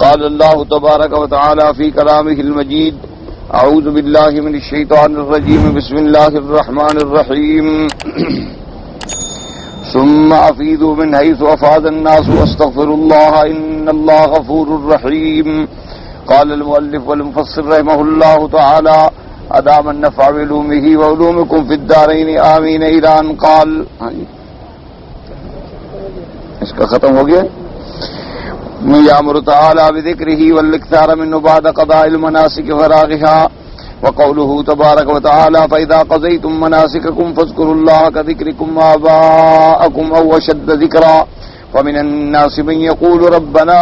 قال الله تبارك وتعالى في كلامه المجيد اعوذ بالله من الشيطان الرجيم بسم الله الرحمن الرحيم ثم افيضوا من حيث افاض الناس واستغفروا الله ان الله غفور رحيم قال المؤلف والمفسر رحمه الله تعالى ادام النفع بعلومه وعلومكم في الدارين آمين الى ان قال. اس کا ختم ہو گیا. يأمر تعالى بذكره والاكثار منه بعد قضاء المناسك فراغها وقوله تبارك وتعالى فإذا قضيتم مناسككم فاذكروا الله كذكركم آباءكم أو أشد ذكرا ومن الناس من يقول ربنا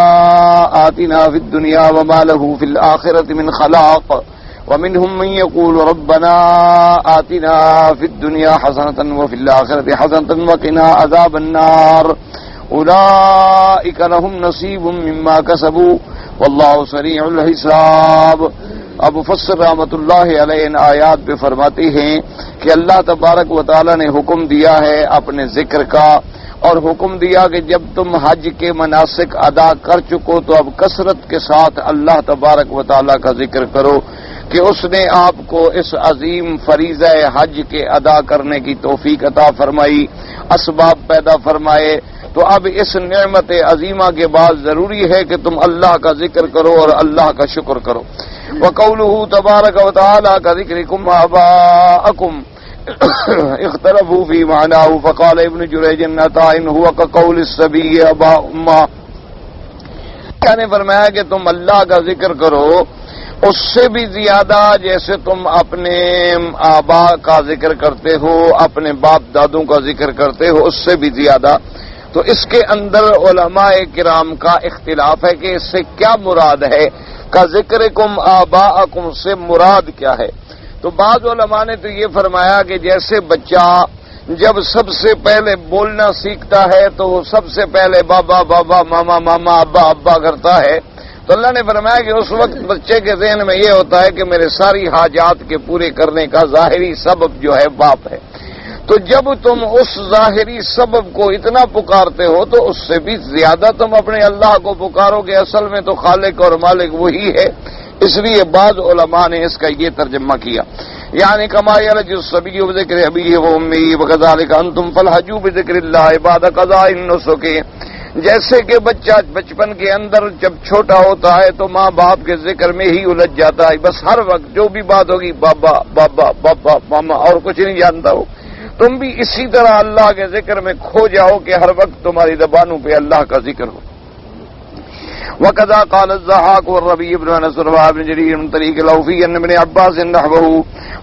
آتنا في الدنيا وما له في الآخرة من خلاق ومنهم من يقول ربنا آتنا في الدنيا حسنة وفي الآخرة حسنة وقنا عذاب النار اولئک لهم نصیب مما کسبوا واللہ سریع الحساب. اب مفسر رحمۃ اللہ علیہ ان آیات پہ فرماتے ہیں کہ اللہ تبارک و تعالی نے حکم دیا ہے اپنے ذکر کا، اور حکم دیا کہ جب تم حج کے مناسک ادا کر چکو تو اب کثرت کے ساتھ اللہ تبارک و تعالی کا ذکر کرو کہ اس نے آپ کو اس عظیم فریضہ حج کے ادا کرنے کی توفیق عطا فرمائی، اسباب پیدا فرمائے. تو اب اس نعمت عظیمہ کے بعد ضروری ہے کہ تم اللہ کا ذکر کرو اور اللہ کا شکر کرو. وقوله تبارک وتعالی كذكركم آباءكم اختلفوا في معناه فقال ابن جریج عطاء هو كقول الصبي ابا امه. کیا نے فرمایا کہ تم اللہ کا ذکر کرو اس سے بھی زیادہ جیسے تم اپنے آبا کا ذکر کرتے ہو، اپنے باپ دادوں کا ذکر کرتے ہو، اس سے بھی زیادہ. تو اس کے اندر علماء کرام کا اختلاف ہے کہ اس سے کیا مراد ہے، کا ذکرکم آباءکم سے مراد کیا ہے. تو بعض علماء نے تو یہ فرمایا کہ جیسے بچہ جب سب سے پہلے بولنا سیکھتا ہے تو وہ سب سے پہلے بابا بابا ماما ماما ابا ابا کرتا ہے، تو اللہ نے فرمایا کہ اس وقت بچے کے ذہن میں یہ ہوتا ہے کہ میرے ساری حاجات کے پورے کرنے کا ظاہری سبب جو ہے باپ ہے. تو جب تم اس ظاہری سبب کو اتنا پکارتے ہو تو اس سے بھی زیادہ تم اپنے اللہ کو پکارو گے. اصل میں تو خالق اور مالک وہی ہے. اس لیے بعض علماء نے اس کا یہ ترجمہ کیا، یعنی کما یلج الصبی بذکر ابیہ و امیہ وکذالک انتم فالحجوا بذکر اللہ بعد قضاء النسک. جیسے کہ بچہ بچپن کے اندر جب چھوٹا ہوتا ہے تو ماں باپ کے ذکر میں ہی الجھ جاتا ہے، بس ہر وقت جو بھی بات ہوگی بابا بابا بابا ماما اور کچھ نہیں جانتا ہو. تم بھی اسی طرح اللہ کے ذکر میں کھو جاؤ کہ ہر وقت تمہاری زبانوں پہ اللہ کا ذکر ہو. وَكَذَا قَالَ الضَّحَّاكُ وَالرَّبِيعُ بْنُ أَنَسٍ وَابْنُ جَرِيرٍ مِنْ طَرِيقِ الْأَوْفِيِّ عَنْ ابْنِ عَبَّاسٍ نَحْوَهُ.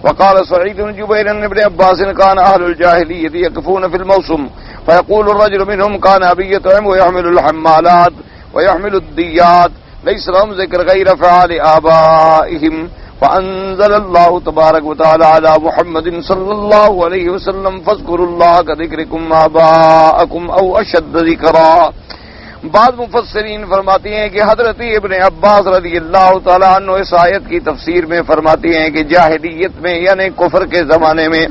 وَقَالَ سَعِيدُ بْنُ جُبَيْرٍ عَنْ ابْنِ عَبَّاسٍ كَانَ أَهْلُ الْجَاهِلِيَّةِ يَقِفُونَ فِي الْمَوْسِمِ فَيَقُولُ الرَّجُلُ مِنْهُمْ كَانَ أَبِي يُطْعِمُ وَيَحْمِلُ الْحَمَّالَاتِ وَيَحْمِلُ الدِّيَّاتِ لَيْسَ لَهُمْ ذِكْرُ غَيْرِ أَفْعَالِ آبَائِهِمْ. فأنزل الله تبارك وتعالى على محمد صلى الله عليه وسلم فاذكروا الله كذكركم آباءكم أو أشد ذكرا. بعض مفسرین فرماتے ہیں کہ حضرت ابن عباس رضی اللہ تعالیٰ عنہ اس آیت کی تفسیر میں فرماتے ہیں کہ جاہلیت میں یعنی کفر کے زمانے میں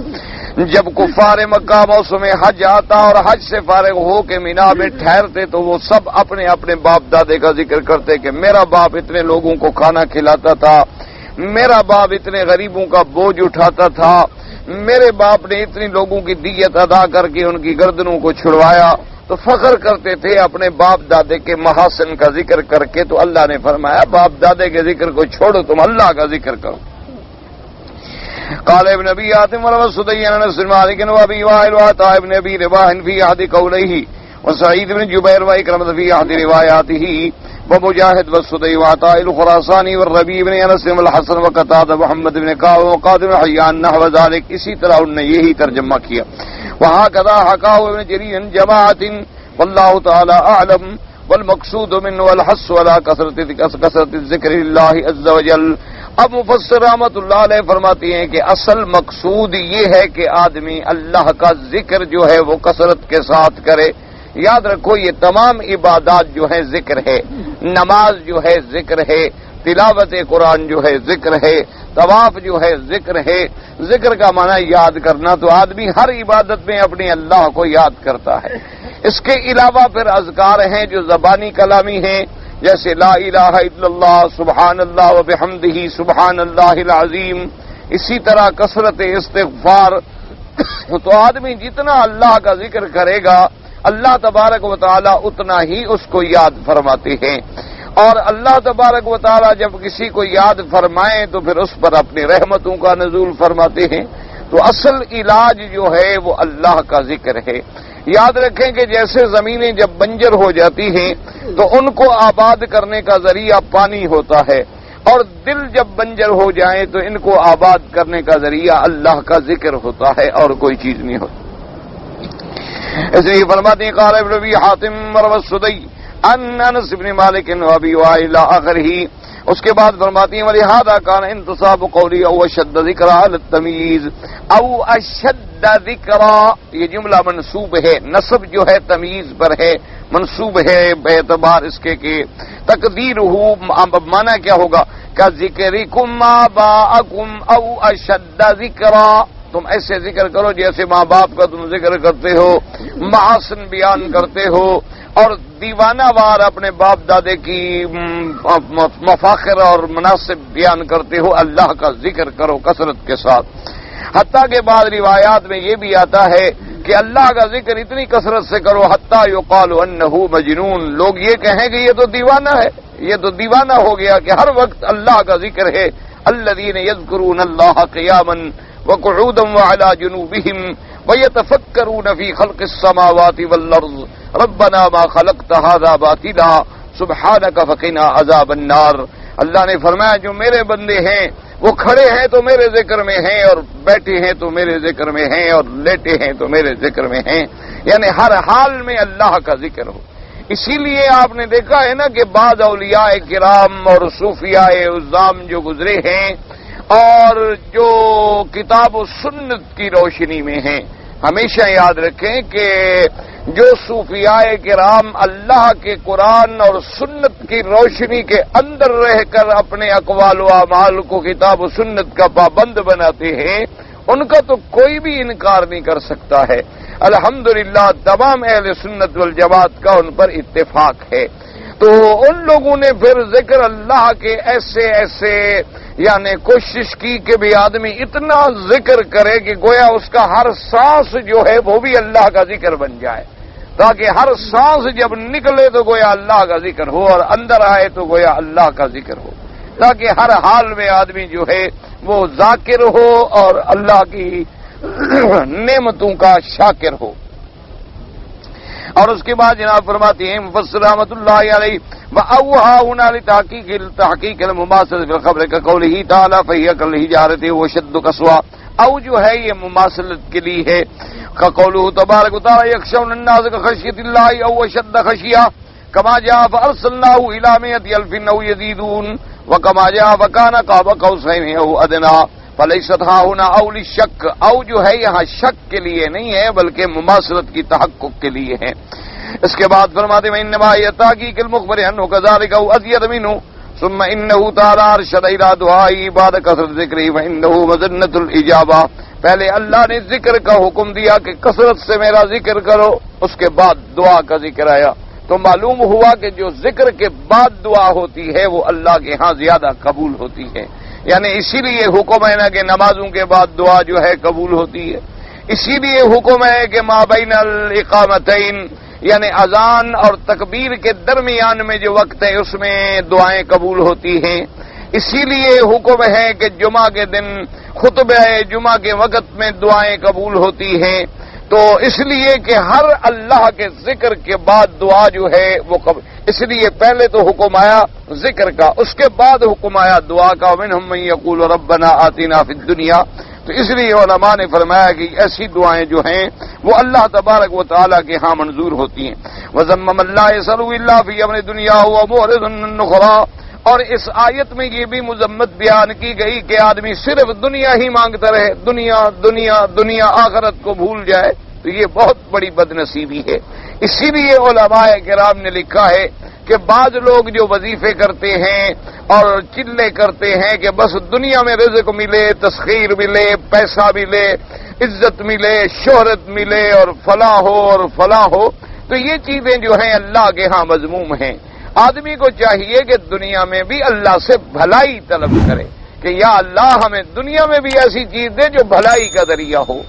جب کفار مکہ موسم حج آتا اور حج سے فارغ ہو کے مینا میں ٹھہرتے تو وہ سب اپنے اپنے باپ دادے کا ذکر کرتے کہ میرا باپ اتنے لوگوں کو کھانا کھلاتا تھا، میرا باپ اتنے غریبوں کا بوجھ اٹھاتا تھا، میرے باپ نے اتنی لوگوں کی دیت ادا کر کے ان کی گردنوں کو چھڑوایا. تو فخر کرتے تھے اپنے باپ دادے کے محاسن کا ذکر کر کے. تو اللہ نے فرمایا باپ دادے کے ذکر کو چھوڑو، تم اللہ کا ذکر کرو. قال ابن ابي حاتم والسدي عن انس بن مالك وابي وائل وعطاء بن ابي رباح في احد قوليه وسعيد بن جبير وإكرمة في احد رواياته ومجاهد والسدي وعطاء الخراساني والربيع بن انس والحسن وقتادة محمد بن كعب وقادم بن حيان نحو ذلك. اسی طرح انہوں نے یہی ترجمہ کیا. وهكذا حكاه ابن جرير جماعة والله تعالى اعلم والمقصود منه الحث على كثرة الذكر لله عز وجل. اب مفسر رحمۃ اللہ علیہ فرماتی ہیں کہ اصل مقصود یہ ہے کہ آدمی اللہ کا ذکر جو ہے وہ کثرت کے ساتھ کرے. یاد رکھو یہ تمام عبادات جو ہے ذکر ہے، نماز جو ہے ذکر ہے، تلاوت قرآن جو ہے ذکر ہے، طواف جو ہے ذکر ہے. ذکر کا معنی یاد کرنا. تو آدمی ہر عبادت میں اپنے اللہ کو یاد کرتا ہے. اس کے علاوہ پھر اذکار ہیں جو زبانی کلامی ہیں، جیسے لا الہ الا اللہ سبحان اللہ و بحمدہ سبحان اللہ العظیم، اسی طرح کثرت استغفار۔ تو آدمی جتنا اللہ کا ذکر کرے گا اللہ تبارک و تعالی اتنا ہی اس کو یاد فرماتے ہیں، اور اللہ تبارک و تعالی جب کسی کو یاد فرمائیں تو پھر اس پر اپنی رحمتوں کا نزول فرماتے ہیں۔ تو اصل علاج جو ہے وہ اللہ کا ذکر ہے۔ یاد رکھیں کہ جیسے زمینیں جب بنجر ہو جاتی ہیں تو ان کو آباد کرنے کا ذریعہ پانی ہوتا ہے، اور دل جب بنجر ہو جائیں تو ان کو آباد کرنے کا ذریعہ اللہ کا ذکر ہوتا ہے اور کوئی چیز نہیں ہوتی۔ اس لیے فرماتے ہیں قال ابن ابی حاتم روى السدی ان انس بن مالک و ابی وائل آخرہ، اس کے بعد فرماتی ہیں ولہذا کان انتصاب قولی او اشد ذکر علی التمییز او اشد ذکر، یہ جملہ منصوب ہے، نصب جو ہے تمییز پر ہے، منصوب ہے باعتبار اس کے کہ تقدیرہ معنی کیا ہوگا کہ ذکرکم آباءکم او اشد ذکرا، تم ایسے ذکر کرو جیسے ماں باپ کا تم ذکر کرتے ہو، محاسن بیان کرتے ہو، اور دیوانہ وار اپنے باپ دادے کی مفاخر اور مناسب بیان کرتے ہو، اللہ کا ذکر کرو کثرت کے ساتھ۔ حتیٰ کہ بعض روایات میں یہ بھی آتا ہے کہ اللہ کا ذکر اتنی کثرت سے کرو حتیٰ یقال انہ مجنون، لوگ یہ کہیں کہ یہ تو دیوانہ ہے، یہ تو دیوانہ ہو گیا کہ ہر وقت اللہ کا ذکر ہے۔ الذین یذکرون اللہ قیاما وقعودا وعلی جنوبہم وَيَتَفَكَّرُونَ فِي خَلْقِ السَّمَاوَاتِ وَالْأَرْضِ رَبَّنَا مَا خَلَقْتَ هَذَا بَاطِلًا سُبْحَانَكَ فَقِنَا عَذَابَ النَّارِ، اللہ نے فرمایا جو میرے بندے ہیں وہ کھڑے ہیں تو میرے ذکر میں ہیں، اور بیٹھے ہیں تو میرے ذکر میں ہیں، اور لیٹے ہیں تو میرے ذکر میں ہیں، یعنی ہر حال میں اللہ کا ذکر ہو۔ اسی لیے آپ نے دیکھا ہے نا کہ بعض اولیاء کرام اور صوفیاء عظام جو گزرے ہیں اور جو کتاب و سنت کی روشنی میں ہیں، ہمیشہ یاد رکھیں کہ جو صوفیاء کرام اللہ کے قرآن اور سنت کی روشنی کے اندر رہ کر اپنے اقوال و اعمال کو کتاب و سنت کا پابند بناتے ہیں، ان کا تو کوئی بھی انکار نہیں کر سکتا ہے۔ الحمدللہ تمام اہل سنت والجماعت کا ان پر اتفاق ہے۔ تو ان لوگوں نے پھر ذکر اللہ کے ایسے ایسے یعنی کوشش کی کہ بھی آدمی اتنا ذکر کرے کہ گویا اس کا ہر سانس جو ہے وہ بھی اللہ کا ذکر بن جائے، تاکہ ہر سانس جب نکلے تو گویا اللہ کا ذکر ہو، اور اندر آئے تو گویا اللہ کا ذکر ہو، تاکہ ہر حال میں آدمی جو ہے وہ ذاکر ہو اور اللہ کی نعمتوں کا شاکر ہو۔ اور اس کے بعد جناب فرماتے ہیں مفسر رحمۃ اللہ علیہ وَأَوْحَىٰ هُنَا لِتَحْقِيقِ الْمُمَاثَلَةِ فِي الْخَبْرِ كَقَوْلِهِ تَعَالَىٰ فَهِيَ كَالْحِجَارَةِ وَأَشَدُّ قَسْوَةً، او جو ہے یہ مماثلت کے لیے ہے قَقَوْلُهُ تَبَارَكَ وَتَعَالَىٰ يَخْشَوْنَ النَّاسَ كَخَشْيَةِ اللَّهِ أَوْ أَشَدَّ خَشْيَةً كَمَا جَاءَ فَأَرْسَلْنَاهُ إِلَىٰ مِائَةِ أَلْفٍ أَوْ يَزِيدُونَ وَكَمَا جَاءَ فَكَانَ قَابَ قَوْسَيْنِ أَوْ أَدْنَىٰ فَلَيْسَتْ هَاهُنَا أَوْ لِلشَّكِّ، او جو ہے یہاں شک کے لیے نہیں ہے بلکہ مماثلت کی تحقق کے لیے ہے۔ اس کے بعد فرماتے ہیں انما یتاقیق المخبر عنہ کذالک او ازید منہ ثم انه تعالی ارشد الى دعائی بعد کثرت ذکری فانه مظنۃ الاجابہ، پہلے اللہ نے ذکر کا حکم دیا کہ کثرت سے میرا ذکر کرو، اس کے بعد دعا کا ذکر آیا، تو معلوم ہوا کہ جو ذکر کے بعد دعا ہوتی ہے وہ اللہ کے ہاں زیادہ قبول ہوتی ہے، یعنی اسی لیے حکم ہے نا کہ نمازوں کے بعد دعا جو ہے قبول ہوتی ہے، اسی لیے حکم ہے کہ ما بین الاقامتین یعنی اذان اور تکبیر کے درمیان میں جو وقت ہے اس میں دعائیں قبول ہوتی ہیں، اسی لیے حکم ہے کہ جمعہ کے دن خطبہ جمعہ کے وقت میں دعائیں قبول ہوتی ہیں، تو اس لیے کہ ہر اللہ کے ذکر کے بعد دعا جو ہے وہ اس لیے پہلے تو حکم آیا ذکر کا، اس کے بعد حکم آیا دعا کا، ومنہم من یقول ربنا آتنا فی الدنیا، تو اس لیے علماء نے فرمایا کہ ایسی دعائیں جو ہیں وہ اللہ تبارک و تعالیٰ کے ہاں منظور ہوتی ہیں۔ وَذَمَّمَ اللَّهِ يَسْأَلُ إِلَّا فِي أَمْرِ دُنْيَا هُوَ مُعْرِضٌ النُّخْرَىٰ، اور اس آیت میں یہ بھی مذمت بیان کی گئی کہ آدمی صرف دنیا ہی مانگتا رہے، دنیا دنیا دنیا، آخرت کو بھول جائے، تو یہ بہت بڑی بدنصیبی ہے۔ اسی لیے علماء کرام نے لکھا ہے کہ بعض لوگ جو وظیفے کرتے ہیں اور چلے کرتے ہیں کہ بس دنیا میں رزق ملے، تسخیر ملے، پیسہ ملے، عزت ملے، شہرت ملے، اور فلاح ہو اور فلاح ہو، تو یہ چیزیں جو ہیں اللہ کے ہاں مذموم ہیں۔ آدمی کو چاہیے کہ دنیا میں بھی اللہ سے بھلائی طلب کرے کہ یا اللہ ہمیں دنیا میں بھی ایسی چیز دے جو بھلائی کا ذریعہ ہو،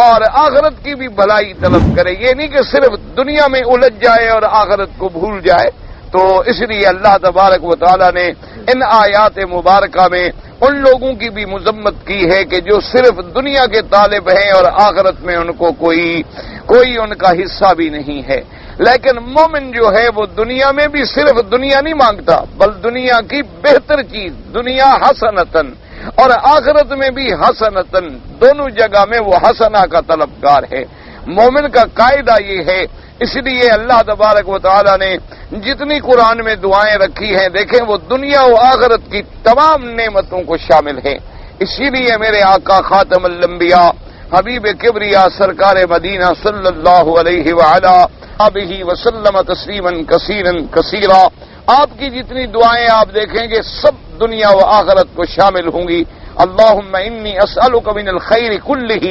اور آخرت کی بھی بھلائی طلب کرے، یہ نہیں کہ صرف دنیا میں الجھ جائے اور آخرت کو بھول جائے۔ تو اس لیے اللہ تبارک و تعالی نے ان آیات مبارکہ میں ان لوگوں کی بھی مذمت کی ہے کہ جو صرف دنیا کے طالب ہیں اور آخرت میں ان کو کوئی ان کا حصہ بھی نہیں ہے۔ لیکن مومن جو ہے وہ دنیا میں بھی صرف دنیا نہیں مانگتا، بل دنیا کی بہتر چیز، دنیا حسنتن، اور آخرت میں بھی حسنتن، دونوں جگہ میں وہ حسنہ کا طلبگار ہے۔ مومن کا قاعدہ یہ ہے، اس لیے اللہ تبارک و تعالی نے جتنی قرآن میں دعائیں رکھی ہیں دیکھیں وہ دنیا و آخرت کی تمام نعمتوں کو شامل ہے۔ اسی لیے میرے آقا خاتم الانبیاء حبیب کبریا سرکار مدینہ صلی اللہ علیہ وعلا آبہ وسلم تسلیما کثیرا کثیرا، آپ کی جتنی دعائیں آپ دیکھیں گے سب دنیا و آخرت کو شامل ہوں گی۔ اللہم انی اسألک من الخیر کلہ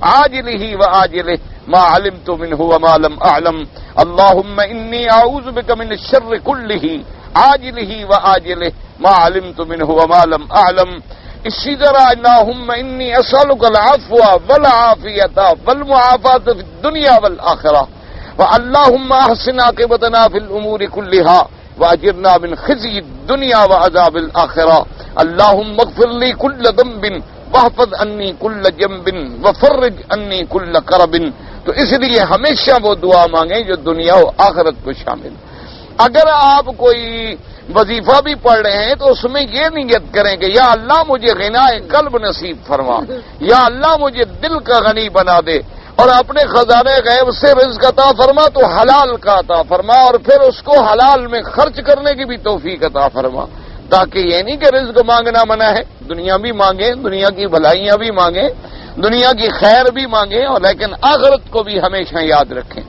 عاجلہ وآجلہ ما علمت منہ وما لم اعلم، اللہم انی اعوذ بک من الشر کلہ عاجلہ وآجلہ ما علمت منہ وما لم اعلم۔ اسی طرح اللہم انی اسألک العفو والعافیۃ والمعافاۃ فی الدنیا والآخرہ، واللہم احسن عاقبتنا فی الامور کلہا واجرنا من خزی الدنیا وعذاب الآخرہ، اللہم اغفر لی کل ذنب واحفظ انی کل جنب وفرج انی کل کرب۔ تو اس لیے ہمیشہ وہ دعا مانگیں جو دنیا و آخرت کو شامل۔ اگر آپ کوئی وظیفہ بھی پڑھ رہے ہیں تو اس میں یہ نیت کریں کہ یا اللہ مجھے غنا قلب نصیب فرما، یا اللہ مجھے دل کا غنی بنا دے، اور اپنے خزانے غیب سے رزق عطا فرما تو حلال کا عطا فرما، اور پھر اس کو حلال میں خرچ کرنے کی بھی توفیق عطا فرما، تاکہ یہ نہیں کہ رزق مانگنا منع ہے، دنیا بھی مانگیں، دنیا کی بھلائیاں بھی مانگیں، دنیا کی خیر بھی مانگیں، اور لیکن آخرت کو بھی ہمیشہ یاد رکھیں۔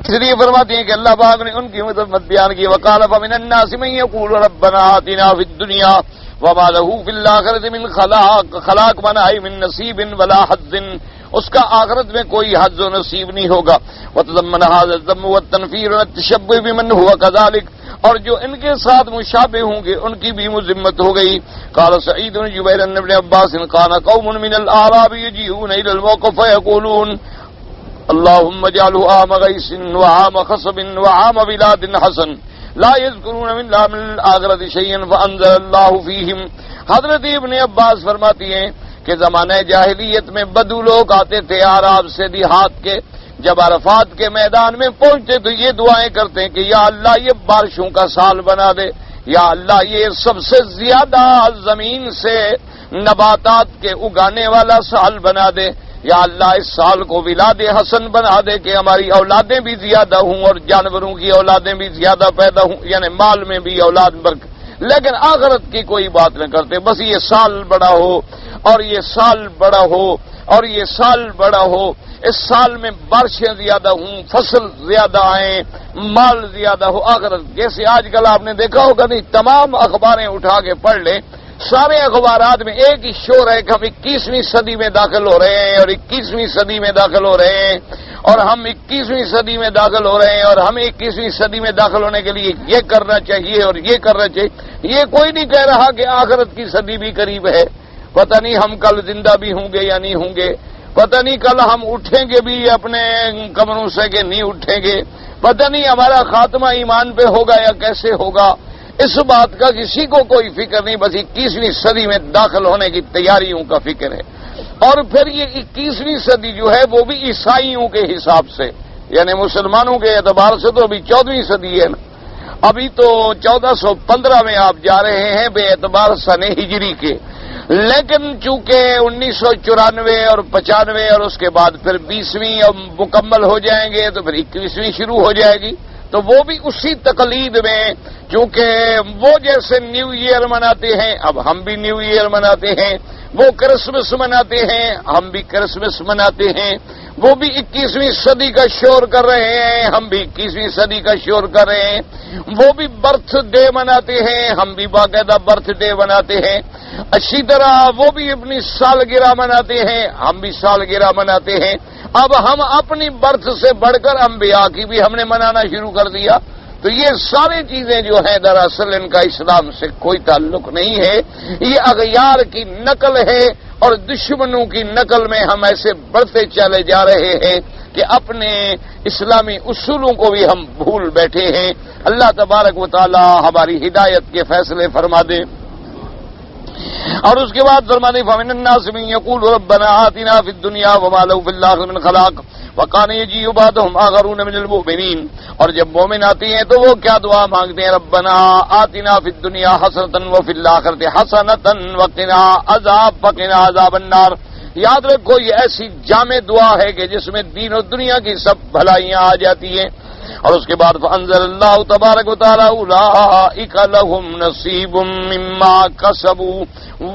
اس لیے فرماتے ہیں کہ اللہ پاک نے ان کی مذمت بیان کی، وقال فمن الناس من يقول ربنا آتنا في الدنيا وما له في الآخرة من خلاق منائی من نصیب ولا حظ، اس کا آخرت میں کوئی حظ و نصیب نہیں ہوگا۔ وتضمن هذا الذم والتنفير والتشبه بمن هو كذلك، اور جو ان کے ساتھ مشابہ ہوں گے ان کی بھی مذمت ہو گئی۔ قال سعید بن جبیر بن عباس قال قوم من الاعراب يجيئون الى الموقف فيقولون اللهم اجعله عام غيث وعام خصب وعام بلاد حسن لا يذكرون من الآخرة شيئا فأنزل الله فيهم۔ حضرت ابن عباس فرماتی ہیں کہ زمانہ جاہلیت میں بدو لوگ آتے تھے اعراب سے، دیہات کے، جب عرفات کے میدان میں پہنچتے تو یہ دعائیں کرتے ہیں کہ یا اللہ یہ بارشوں کا سال بنا دے، یا اللہ یہ سب سے زیادہ زمین سے نباتات کے اگانے والا سال بنا دے، یا اللہ اس سال کو ولاد حسن بنا دے کہ ہماری اولادیں بھی زیادہ ہوں اور جانوروں کی اولادیں بھی زیادہ پیدا ہوں، یعنی مال میں بھی اولاد برکت۔ لیکن آخرت کی کوئی بات نہ کرتے، بس یہ سال بڑا ہو اور یہ سال بڑا ہو اور یہ سال بڑا ہو، اس سال میں بارشیں زیادہ ہوں، فصل زیادہ آئیں، مال زیادہ ہو۔ آخرت جیسے آج کل آپ نے دیکھا ہوگا نہیں، تمام اخباریں اٹھا کے پڑھ لیں، سارے اخبارات میں ایک ہی شور ہے کہ ہم 21ویں صدی میں داخل ہو رہے ہیں اور 21ویں صدی میں داخل ہو رہے ہیں، اور ہم 21ویں صدی میں داخل ہو رہے ہیں، اور ہمیں 21ویں صدی میں داخل ہونے کے لیے یہ کرنا چاہیے اور یہ کرنا چاہیے۔ یہ کوئی نہیں کہہ رہا کہ آخرت کی صدی بھی قریب ہے، پتہ نہیں ہم کل زندہ بھی ہوں گے یا نہیں ہوں گے، پتہ نہیں کل ہم اٹھیں گے بھی اپنے کمروں سے کہ نہیں اٹھیں گے، پتہ نہیں ہمارا خاتمہ ایمان پہ ہوگا یا کیسے ہوگا، اس بات کا کسی کو کوئی فکر نہیں، بس 21ویں صدی میں داخل ہونے کی تیاریوں کا فکر ہے۔ اور پھر یہ 21ویں صدی جو ہے وہ بھی عیسائیوں کے حساب سے، یعنی مسلمانوں کے اعتبار سے تو ابھی 14ویں صدی ہے نا، ابھی تو 1415 میں آپ جا رہے ہیں بے اعتبار سن ہجری کے، لیکن چونکہ 1994 اور 95 اور اس کے بعد پھر 20ویں مکمل ہو جائیں گے تو پھر 21ویں شروع ہو جائے گی، تو وہ بھی اسی تقلید میں، چونکہ وہ جیسے نیو ایئر مناتے ہیں اب ہم بھی نیو ایئر مناتے ہیں، وہ کرسمس مناتے ہیں ہم بھی کرسمس مناتے ہیں، وہ بھی 21ویں صدی کا شور کر رہے ہیں ہم بھی 21ویں صدی کا شور کر رہے ہیں، وہ بھی برتھ ڈے مناتے ہیں ہم بھی باقاعدہ برتھ ڈے مناتے ہیں، اچھی طرح وہ بھی اپنی سالگرہ مناتے ہیں ہم بھی سالگرہ مناتے ہیں۔ اب ہم اپنی برتھ سے بڑھ کر انبیاء کی بھی ہم نے منانا شروع کر دیا، تو یہ ساری چیزیں جو ہیں دراصل ان کا اسلام سے کوئی تعلق نہیں ہے، یہ اغیار کی نقل ہے، اور دشمنوں کی نقل میں ہم ایسے بڑھتے چلے جا رہے ہیں کہ اپنے اسلامی اصولوں کو بھی ہم بھول بیٹھے ہیں۔ اللہ تبارک و تعالی ہماری ہدایت کے فیصلے فرما دے۔ اور اس کے بعد فرمانے فمن الناس من یقول ربنا آتنا فی الدنیا وما له فی الآخرۃ من خلاق وکان یجیء بعضهم آخرون من المؤمنین، اور جب مومن آتی ہیں تو وہ کیا دعا مانگتے ہیں؟ ربنا آتنا فی الدنیا حسنۃ وفی الآخرۃ حسنۃ وقنا عذاب النار۔ یاد رکھو یہ ایسی جامع دعا ہے کہ جس میں دین و دنیا کی سب بھلائیاں آ جاتی ہیں۔ اور اس کے بعد فانزل اللہ تبارک و تعالی اولئک لهم نصیب مما کسبوا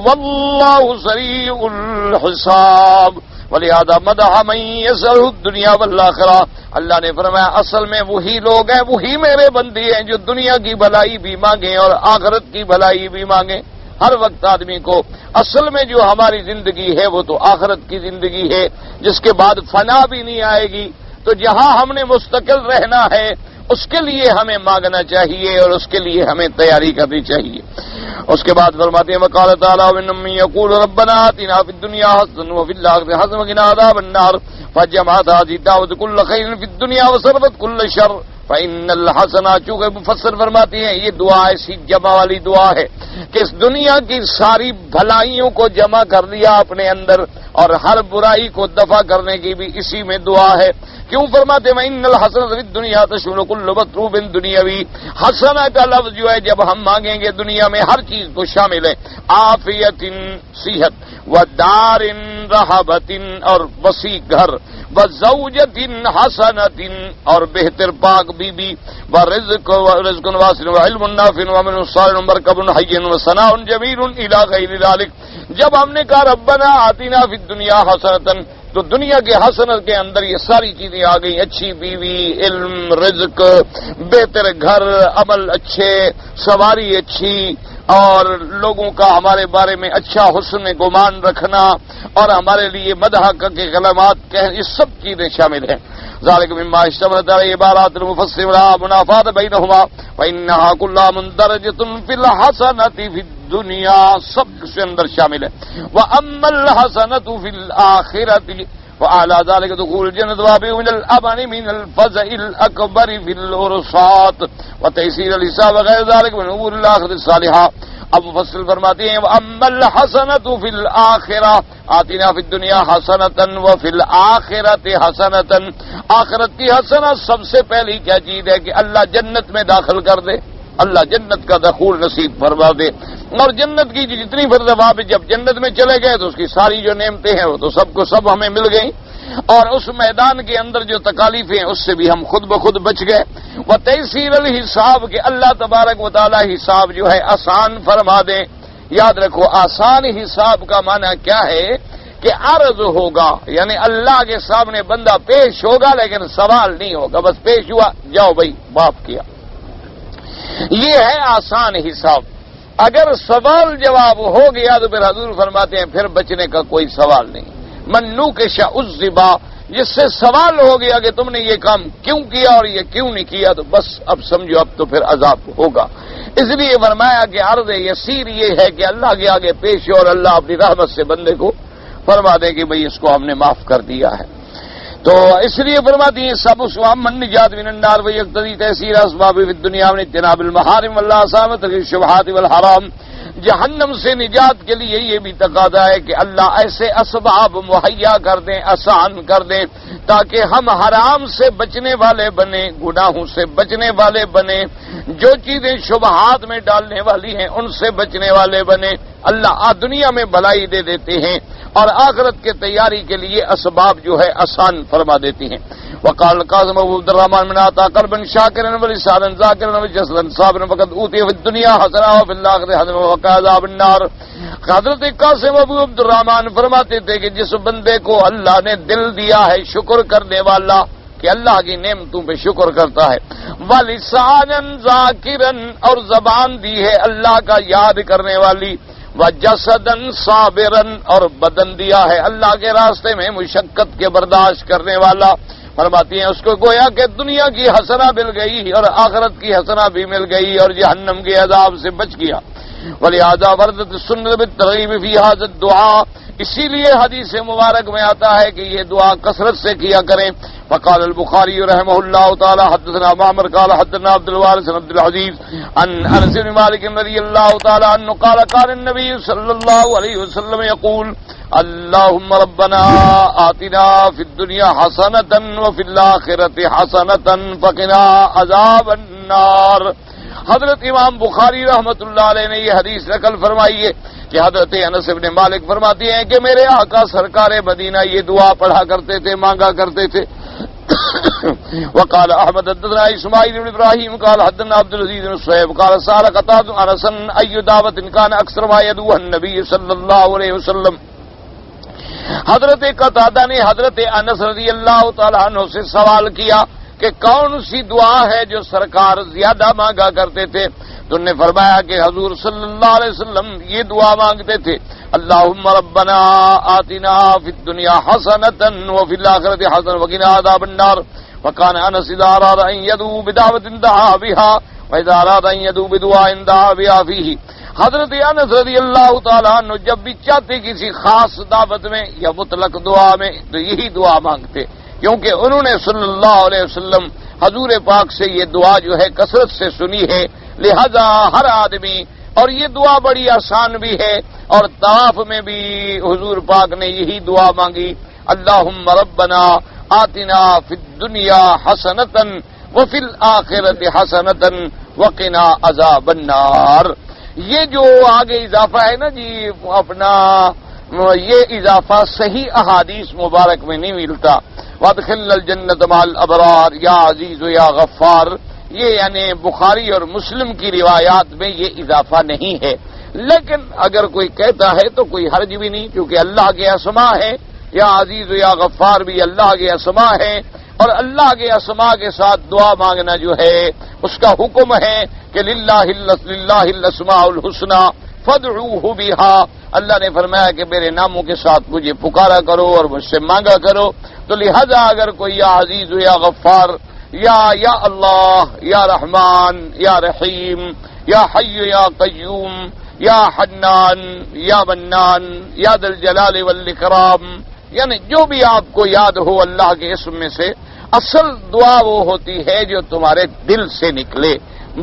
واللہ سریع الحساب ولہذا مدح من یسر الدنیا والآخرہ۔ اللہ نے فرمایا اصل میں وہی لوگ ہیں، وہی میرے بندے ہیں جو دنیا کی بھلائی بھی مانگیں اور آخرت کی بھلائی بھی مانگیں۔ ہر وقت آدمی کو اصل میں جو ہماری زندگی ہے وہ تو آخرت کی زندگی ہے، جس کے بعد فنا بھی نہیں آئے گی۔ تو جہاں ہم نے مستقل رہنا ہے اس کے لیے ہمیں مانگنا چاہیے اور اس کے لیے ہمیں تیاری کرنی چاہیے۔ اس کے بعد فرماتے ہیں وقال تعالی ومن یقول ربنا آتنا فی الدنیا حسنۃ وفی الآخرۃ حسنۃ وقنا عذاب النار فجمعت هذه الدعوة كل خیر فی الدنیا وصرفت كل شر فإن الحسنات، چونکہ مفسر فرماتے ہیں یہ دعا ایسی جمع والی دعا ہے کہ اس دنیا کی ساری بھلائیوں کو جمع کر لیا اپنے اندر، اور ہر برائی کو دفع کرنے کی بھی اسی میں دعا ہے۔ کیوں فرماتے ہیں ان الحسنۃ فی الدنیا تشمل کل مطلوب دنیاوی؟ حسنہ کا لفظ جو ہے جب ہم مانگیں گے دنیا میں ہر چیز کو شامل ہے، عافیت صحت، و دار رحبت اور وسیع گھر، و زوجت حسنۃ اور بہتر پاک بی بی، و رزق واسع و علم نافع و عمل صالح و مرکب حی و ثناء جمیل الی غیر ذلک۔ جب ہم نے کہا ربنا آتنا فی الدنیا حسنۃ تو دنیا کے حسنت کے اندر یہ ساری چیزیں آ گئی، اچھی بیوی، علم، رزق، بہتر گھر، عمل اچھے، سواری اچھی، اور لوگوں کا ہمارے بارے میں اچھا حسن گمان رکھنا، اور ہمارے لیے مدح کے کلمات کہنا، یہ سب چیزیں شامل ہیں۔ ذالک مما اشتملت علیہ عبارات المفسر لا منافات بینہما فإنہا کلها مندرجۃ فی الحسنۃ فی الدنیا، سب کے اندر شامل ہے۔ وأما الحسنۃ فی الآخرۃ وعلى ذلك دخول الجنة وابع من الأمن من الفزع الأكبر في العرصات وتيسير الحساب وغير ذلك من امور الآخرة الصالحة۔ اب مفصل فرماتے ہیں وأما الحسنة في الآخرة آتنا في الدنيا حسنة وفي الآخرة حسنة، آخرت کی حسنہ سب سے پہلی کیا چیز ہے کہ اللہ جنت میں داخل کر دے، اللہ جنت کا دخول نصیب فرما دے، اور جنت کی جتنی فرض جب جنت میں چلے گئے تو اس کی ساری جو نعمتیں ہیں وہ تو سب کو سب ہمیں مل گئیں، اور اس میدان کے اندر جو تکالیفیں ہیں اس سے بھی ہم خود بخود بچ گئے۔ وہ تیسیر الحساب کہ اللہ تبارک و تعالی حساب جو ہے آسان فرما دیں۔ یاد رکھو آسان حساب کا معنی کیا ہے کہ عرض ہوگا، یعنی اللہ کے سامنے بندہ پیش ہوگا لیکن سوال نہیں ہوگا، بس پیش ہوا جاؤ بھائی معاف کیا، یہ ہے آسان حساب۔ اگر سوال جواب ہو گیا تو پھر حضور فرماتے ہیں پھر بچنے کا کوئی سوال نہیں۔ منو کے شعذبا، جس سے سوال ہو گیا کہ تم نے یہ کام کیوں کیا اور یہ کیوں نہیں کیا، تو بس اب سمجھو اب تو پھر عذاب ہوگا۔ اس لیے فرمایا کہ عرض یسیر یہ ہے کہ اللہ کے آگے پیش ہو اور اللہ اپنی رحمت سے بندے کو فرما دے کہ بھئی اس کو ہم نے معاف کر دیا ہے۔ تو اس لیے فرماتی ہیں سب من نجات من النار ویقتضی تیسیر اسباب فی الدنیا من اجتناب المحارم واللہ آسامت الشبہات والحرام۔ جہنم سے نجات کے لیے یہ بھی تقاضا ہے کہ اللہ ایسے اسباب مہیا کر دیں، آسان کر دیں، تاکہ ہم حرام سے بچنے والے بنیں، گناہوں سے بچنے والے بنیں، جو چیزیں شبہات میں ڈالنے والی ہیں ان سے بچنے والے بنیں۔ اللہ دنیا میں بھلائی دے دیتے ہیں اور آخرت کے تیاری کے لیے اسباب جو ہے آسان فرما دیتی ہیں۔ وقال القاسم ابو عبد الرحمن من عطا قلبا شاکرا ولسانا ذاکرا وجسدا صابرا فقد اوتی فی الدنیا حسنہ وفی الآخرۃ حسنہ وقاہ عذاب النار۔ حضرت قاسم ابو عبد الرحمن فرماتے تھے کہ جس بندے کو اللہ نے دل دیا ہے شکر کرنے والا، کہ اللہ کی نعمتوں پہ شکر کرتا ہے، ولسانا ذاکرا اور زبان دی ہے اللہ کا یاد کرنے والی، وجسدن صابرن اور بدن دیا ہے اللہ کے راستے میں مشقت کے برداشت کرنے والا، فرماتی ہیں اس کو گویا کہ دنیا کی حسنہ مل گئی اور آخرت کی حسنہ بھی مل گئی اور جہنم کے عذاب سے بچ گیا. ولہذا وردت السنت بالترغیب فی ھذا الدعاء، اسی لیے حدیث مبارک میں آتا ہے کہ یہ دعا کثرت سے کیا کریں. فقال البخاری رحمہ اللہ تعالی حدثنا معمر قال حدثنا عبد الوارث بن عبد العزيز عن انس بن مالك رضي الله تعالى عنه قال قال النبي صلى الله عليه وسلم يقول اللهم ربنا آتنا في الدنيا حسنة وفي الآخرة حسنة فقنا عذاب النار. حضرت امام بخاری رحمۃ اللہ علیہ نے یہ حدیث نقل فرمائی ہے کہ حضرت انس بن مالک فرماتے ہیں کہ میرے آقا سرکار مدینہ یہ دعا پڑھا کرتے تھے، مانگا کرتے تھے. وقال احمد حدثنا اسماعیل بن ابراہیم قال حدثنا عبد العزيز بن صہیب قال سأل قتادة انسا اي دعوة كان اکثر ما يدعوها النبي صلی اللہ علیہ وسلم. حضرت قتادہ نے حضرت انس رضی اللہ تعالی عنہ سے سوال کیا کہ کون سی دعا ہے جو سرکار زیادہ مانگا کرتے تھے؟ تو انہوں نے فرمایا کہ حضور صلی اللہ علیہ وسلم یہ دعا مانگتے تھے اللہم ربنا آتنا فی الدنیا حسنة وفی الآخرة حسنة وقنا عذاب النار. وکان انس اذا اراد ان يدعو بدعوة دعا بها واذا اراد ان يدعو بدعاء دعا بها فيه. حضرت انس رضی اللہ تعالیٰ عنہ جب بھی چاہتے کسی خاص دعوت میں یا مطلق دعا میں تو یہی دعا مانگتے، کیونکہ انہوں نے صلی اللہ علیہ وسلم حضور پاک سے یہ دعا جو ہے کثرت سے سنی ہے. لہذا ہر آدمی، اور یہ دعا بڑی آسان بھی ہے، اور طواف میں بھی حضور پاک نے یہی دعا مانگی اللہم ربنا آتنا فی الدنیا حسنة وفی الآخرة حسنة وقنا عذاب النار. یہ جو آگے اضافہ ہے نا جی اپنا، یہ اضافہ صحیح احادیث مبارک میں نہیں ملتا. وادخل الجنت مع الابرار یا عزیز یا غفار، یہ یعنی بخاری اور مسلم کی روایات میں یہ اضافہ نہیں ہے. لیکن اگر کوئی کہتا ہے تو کوئی حرج بھی نہیں، کیونکہ اللہ کے اسماء ہے، یا عزیز یا غفار بھی اللہ کے اسماء ہے، اور اللہ کے اسماء کے ساتھ دعا مانگنا جو ہے اس کا حکم ہے کہ للہ الاسماء الحسنى فادعوہ بہا. اللہ نے فرمایا کہ میرے ناموں کے ساتھ مجھے پکارا کرو اور مجھ سے مانگا کرو. تو لہذا اگر کوئی یا عزیز یا غفار یا اللہ یا رحمان یا رحیم یا حی یا قیوم یا حنان یا منان یا ذی الجلال والاکرام، یعنی جو بھی آپ کو یاد ہو اللہ کے اسم میں سے، اصل دعا وہ ہوتی ہے جو تمہارے دل سے نکلے.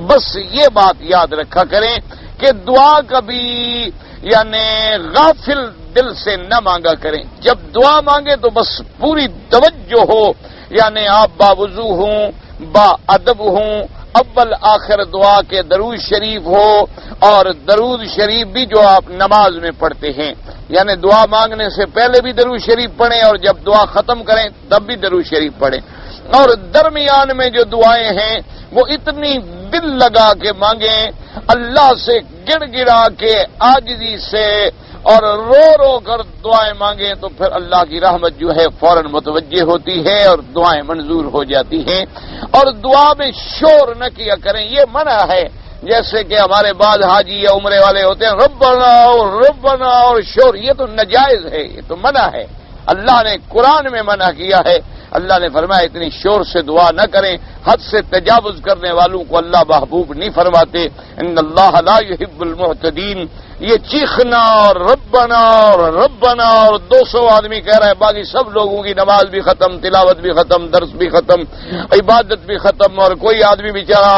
بس یہ بات یاد رکھا کریں کہ دعا کبھی یعنی غافل دل سے نہ مانگا کریں. جب دعا مانگے تو بس پوری توجہ ہو، یعنی آپ باوضو ہوں، با ادب ہوں، اول آخر دعا کے درود شریف ہو، اور درود شریف بھی جو آپ نماز میں پڑھتے ہیں، یعنی دعا مانگنے سے پہلے بھی درود شریف پڑھیں اور جب دعا ختم کریں تب بھی درود شریف پڑھیں. اور درمیان میں جو دعائیں ہیں وہ اتنی دل لگا کے مانگیں، اللہ سے گڑ گڑا کے عاجزی سے اور رو رو کر دعائیں مانگیں، تو پھر اللہ کی رحمت جو ہے فوراً متوجہ ہوتی ہے اور دعائیں منظور ہو جاتی ہیں. اور دعا میں شور نہ کیا کریں، یہ منع ہے. جیسے کہ ہمارے بعض حاجی یا عمرے والے ہوتے ہیں ربنا اور ربنا اور شور، یہ تو ناجائز ہے، یہ تو منع ہے. اللہ نے قرآن میں منع کیا ہے. اللہ نے فرمایا اتنی شور سے دعا نہ کریں. حد سے تجاوز کرنے والوں کو اللہ محبوب نہیں فرماتے. ان اللہ لا يحب المعتدین. یہ چیخنا اور ربنا اور 200 آدمی کہہ رہا ہے، باقی سب لوگوں کی نماز بھی ختم، تلاوت بھی ختم، درس بھی ختم، عبادت بھی ختم، اور کوئی آدمی بیچارہ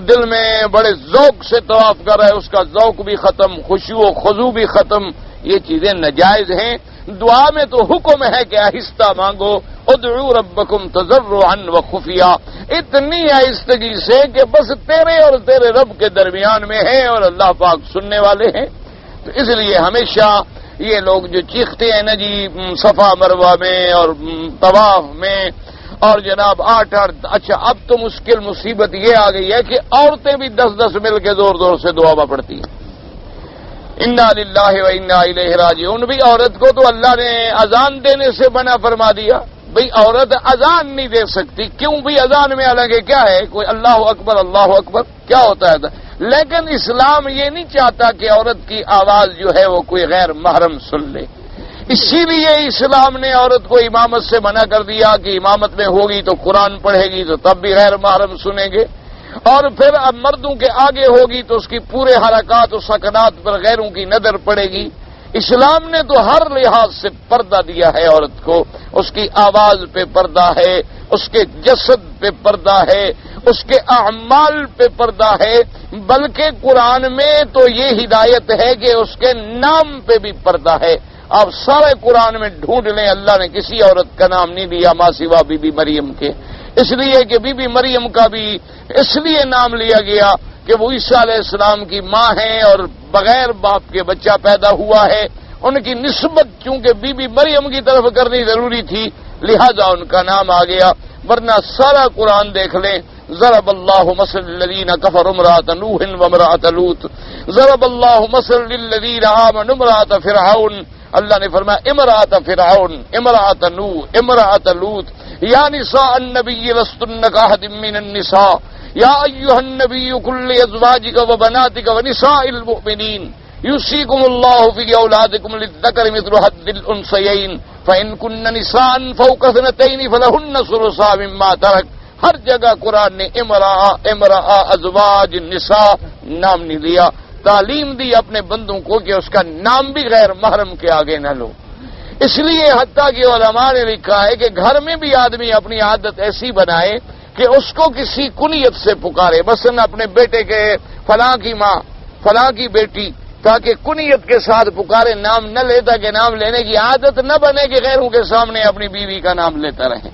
دل میں بڑے ذوق سے طواف کر رہا ہے، اس کا ذوق بھی ختم، خشوع و خضوع بھی ختم. یہ چیزیں ناجائز ہیں. دعا میں تو حکم ہے کہ آہستہ مانگو، ادعو ربکم تضرعا وخفیا، اتنی آہستگی سے کہ بس تیرے اور تیرے رب کے درمیان میں ہے، اور اللہ پاک سننے والے ہیں. تو اس لیے ہمیشہ یہ لوگ جو چیختے ہیں نا جی صفا مروہ میں اور طواف میں، اور جناب 8 اچھا اب تو مشکل مصیبت یہ آ گئی ہے کہ عورتیں بھی 10 مل کے زور زور سے دعا پڑھتی ہیں. انا للہ و انا الیہ راجعون. بھی عورت کو تو اللہ نے اذان دینے سے منع فرما دیا. بھئی عورت اذان نہیں دے سکتی، کیوں بھی اذان میں الگ ہے، کیا ہے کوئی اللہ اکبر کیا ہوتا ہے. لیکن اسلام یہ نہیں چاہتا کہ عورت کی آواز جو ہے وہ کوئی غیر محرم سن لے. اسی لیے اسلام نے عورت کو امامت سے منع کر دیا کہ امامت میں ہوگی تو قرآن پڑھے گی تو تب بھی غیر محرم سنیں گے، اور پھر اب مردوں کے آگے ہوگی تو اس کی پورے حرکات و سکنات پر غیروں کی نظر پڑے گی۔ اسلام نے تو ہر لحاظ سے پردہ دیا ہے عورت کو، اس کی آواز پہ پردہ ہے، اس کے جسد پہ پردہ ہے، اس کے اعمال پہ پردہ ہے، بلکہ قرآن میں تو یہ ہدایت ہے کہ اس کے نام پہ بھی پردہ ہے۔ آپ سارے قرآن میں ڈھونڈ لیں، اللہ نے کسی عورت کا نام نہیں لیا ماں سوا بی بی مریم کے، اس لیے کہ بی بی مریم کا بھی اس لیے نام لیا گیا کہ وہ عیسیٰ علیہ السلام کی ماں ہیں اور بغیر باپ کے بچہ پیدا ہوا ہے، ان کی نسبت چونکہ بی بی مریم کی طرف کرنی ضروری تھی لہذا ان کا نام آ گیا، ورنہ سارا قرآن دیکھ لیں۔ ضرب اللہ مثل للذین کفروا امرأۃ نوح وامرأۃ لوط، ضرب اللہ مثل للذین آمنوا امرأۃ فرعون، اللہ نے فرمایا امرأۃ فرعون، امرأۃ نوح، امرأۃ لوط، یا نساء النبی لستن کاحد من النساء یا ایھا النبی قل لازواجک وبناتک ونساء المؤمنین یوصیکم اللہ فی اولادکم للذکر مثل حظ الانثیین فإن کن نساء فوق اثنتین فلہن ثلثا مما ترک۔ ہر جگہ قرآن نے امرأ، ازواج، نساء نام نہیں لیا، تعلیم دی اپنے بندوں کو کہ اس کا نام بھی غیر محرم کے آگے نہ لو۔ اس لیے حتیٰ کہ علماء نے لکھا ہے کہ گھر میں بھی آدمی اپنی عادت ایسی بنائے کہ اس کو کسی کنیت سے پکارے، مثلا اپنے بیٹے کے فلاں کی ماں، فلاں کی بیٹی، تاکہ کنیت کے ساتھ پکارے، نام نہ لیتا کہ نام لینے کی عادت نہ بنے کہ غیروں کے سامنے اپنی بیوی کا نام لیتا رہے۔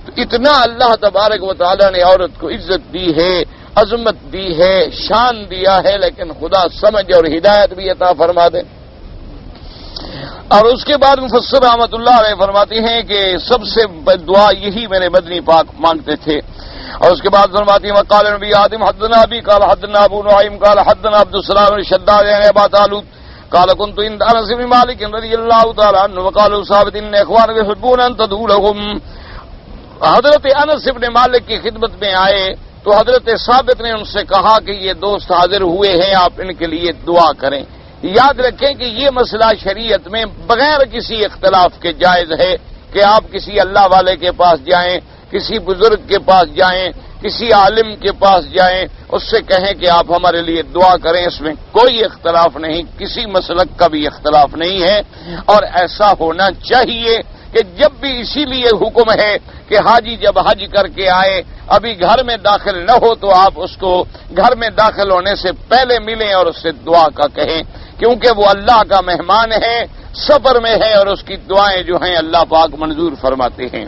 تو اتنا اللہ تبارک و تعالی نے عورت کو عزت دی ہے، عظمت دی ہے، شان دیا ہے، لیکن خدا سمجھ اور ہدایت بھی عطا فرما دے۔ اور اس کے بعد مفسر رحمۃ اللہ علیہ فرماتے ہیں کہ سب سے دعا یہی میرے مدنی پاک مانگتے تھے، اور اس کے بعد فرماتی ہیں وقال نبی آدم حدثنا ابی قال حدثنا ابو نعیم قال حدثنا عبد السلام بن شداد عن ابا طالوت قال كنت عند انس بن مالك رضي الله تعالى عنه وقال ثابت ان اخواني يحبون ان تدعوا لهم۔ حضرت انس بن مالک کی خدمت میں آئے تو حضرت ثابت نے ان سے کہا کہ یہ دوست حاضر ہوئے ہیں، آپ ان کے لیے دعا کریں۔ یاد رکھیں کہ یہ مسئلہ شریعت میں بغیر کسی اختلاف کے جائز ہے کہ آپ کسی اللہ والے کے پاس جائیں، کسی بزرگ کے پاس جائیں، کسی عالم کے پاس جائیں، اس سے کہیں کہ آپ ہمارے لیے دعا کریں، اس میں کوئی اختلاف نہیں، کسی مسلک کا بھی اختلاف نہیں ہے، اور ایسا ہونا چاہیے کہ جب بھی اسی لیے حکم ہے کہ حاجی جب حج کر کے آئے ابھی گھر میں داخل نہ ہو تو آپ اس کو گھر میں داخل ہونے سے پہلے ملیں اور اس سے دعا کا کہیں، کیونکہ وہ اللہ کا مہمان ہے، سفر میں ہے، اور اس کی دعائیں جو ہیں اللہ پاک منظور فرماتے ہیں۔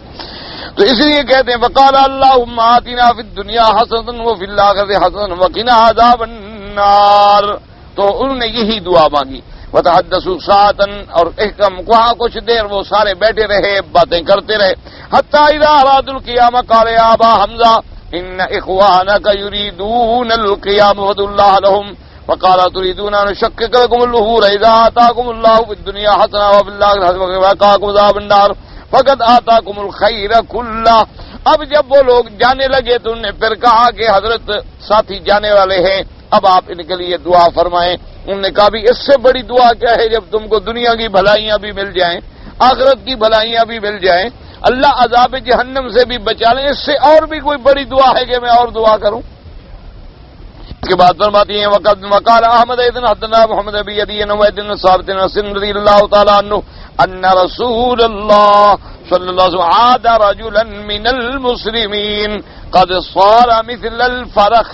تو اس لیے کہتے ہیں وقال اللہم آتنا فی الدنیا حسنۃ وفی الآخرۃ حسنۃ وقنا عذاب النار، تو انہوں نے یہی دعا مانگی۔ وتحدثوا ساعۃ، اور وہاں کچھ دیر وہ سارے بیٹھے رہے، باتیں کرتے رہے، حتی اذا ارادوا القیام قال یا ابا حمزہ ان اخوانک یریدون القیام فادع اللہ لهم وقال تريدون ان نشقق لكم الظهور اذا آتاكم الله في الدنيا حسنة وفي الآخرة حسنة وقاكم عذاب النار فقد آتاكم الخير كله۔ اب جب وہ لوگ جانے لگے تو انہوں نے پھر کہا کہ حضرت ساتھی جانے والے ہیں، اب آپ ان کے لیے دعا فرمائیں۔ انہوں نے کہا بھی اس سے بڑی دعا کیا ہے جب تم کو دنیا کی بھلائیاں بھی مل جائیں، آخرت کی بھلائیاں بھی مل جائیں، اللہ عذاب جہنم سے بھی بچا لیں، اس سے اور بھی کوئی بڑی دعا ہے کہ میں اور دعا کروں؟ اس کے بعد فرماتی ہیں وقال احمد اذن حدثنا محمد بن ابي نويد بن ثابت رضي الله تعالى عنه ان رسول الله صلى الله عليه وسلم عاد رجلا من المسلمين قد صار مثل الفرخ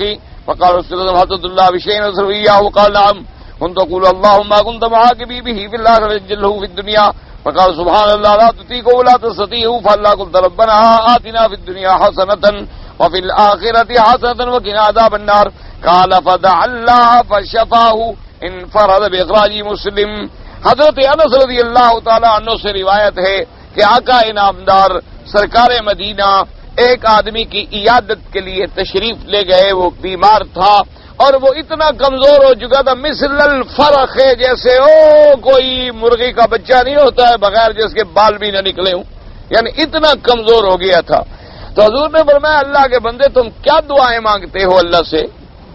فقال رسول الله حدث الله بشيء نصر اياه وقال نعم كنت اقول اللهم ما كنت معاقبي به في الاخره جله في الدنيا فقال سبحان الله لا تطيقوا ولا تستطيعوا فالله قلت ربنا آتنا في الدنيا حسنة وفي الآخرة حسنة وقنا عذاب النار قال فدعا الله فشفاه انفرد بإخراج مسلم۔ حضرت انس رضی اللہ تعالی عنہ سے روایت ہے کہ آقا انعامدار سرکار مدینہ ایک آدمی کی عیادت کے لیے تشریف لے گئے، وہ بیمار تھا اور وہ اتنا کمزور ہو چکا تھا، مثل الفرخ، جیسے کوئی مرغی کا بچہ نہیں ہوتا ہے بغیر جس کے بال بھی نہ نکلے ہوں، یعنی اتنا کمزور ہو گیا تھا۔ تو حضور نے فرمایا اللہ کے بندے تم کیا دعائیں مانگتے ہو اللہ سے؟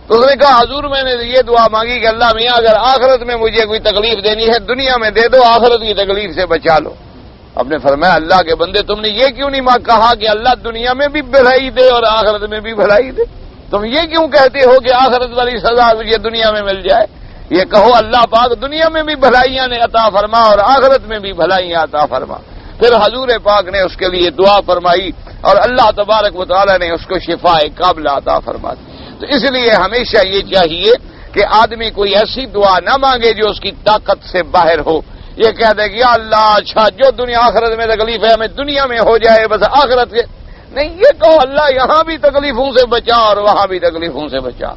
تو اس نے کہا حضور میں نے یہ دعا مانگی کہ اللہ میاں اگر آخرت میں مجھے کوئی تکلیف دینی ہے دنیا میں دے دو، آخرت کی تکلیف سے بچا لو۔ اب نے فرمایا اللہ کے بندے تم نے یہ کیوں نہیں کہا کہ اللہ دنیا میں بھی بھلائی دے اور آخرت میں بھی بھلائی دے؟ تم یہ کیوں کہتے ہو کہ آخرت والی سزا مجھے دنیا میں مل جائے؟ یہ کہو اللہ پاک دنیا میں بھی بھلائیاں نے عطا فرما اور آخرت میں بھی بھلائیاں عطا فرما۔ پھر حضور پاک نے اس کے لیے دعا فرمائی اور اللہ تبارک و تعالی نے اس کو شفاء کاملہ عطا فرما دی۔ تو اس لیے ہمیشہ یہ چاہیے کہ آدمی کوئی ایسی دعا نہ مانگے جو اس کی طاقت سے باہر ہو۔ یہ کہہ دے کہ یا اللہ اچھا جو دنیا آخرت میں تکلیف ہے ہمیں دنیا میں ہو جائے بس آخرت کے نہیں، یہ کہو اللہ یہاں بھی تکلیفوں سے بچا اور وہاں بھی تکلیفوں سے بچا،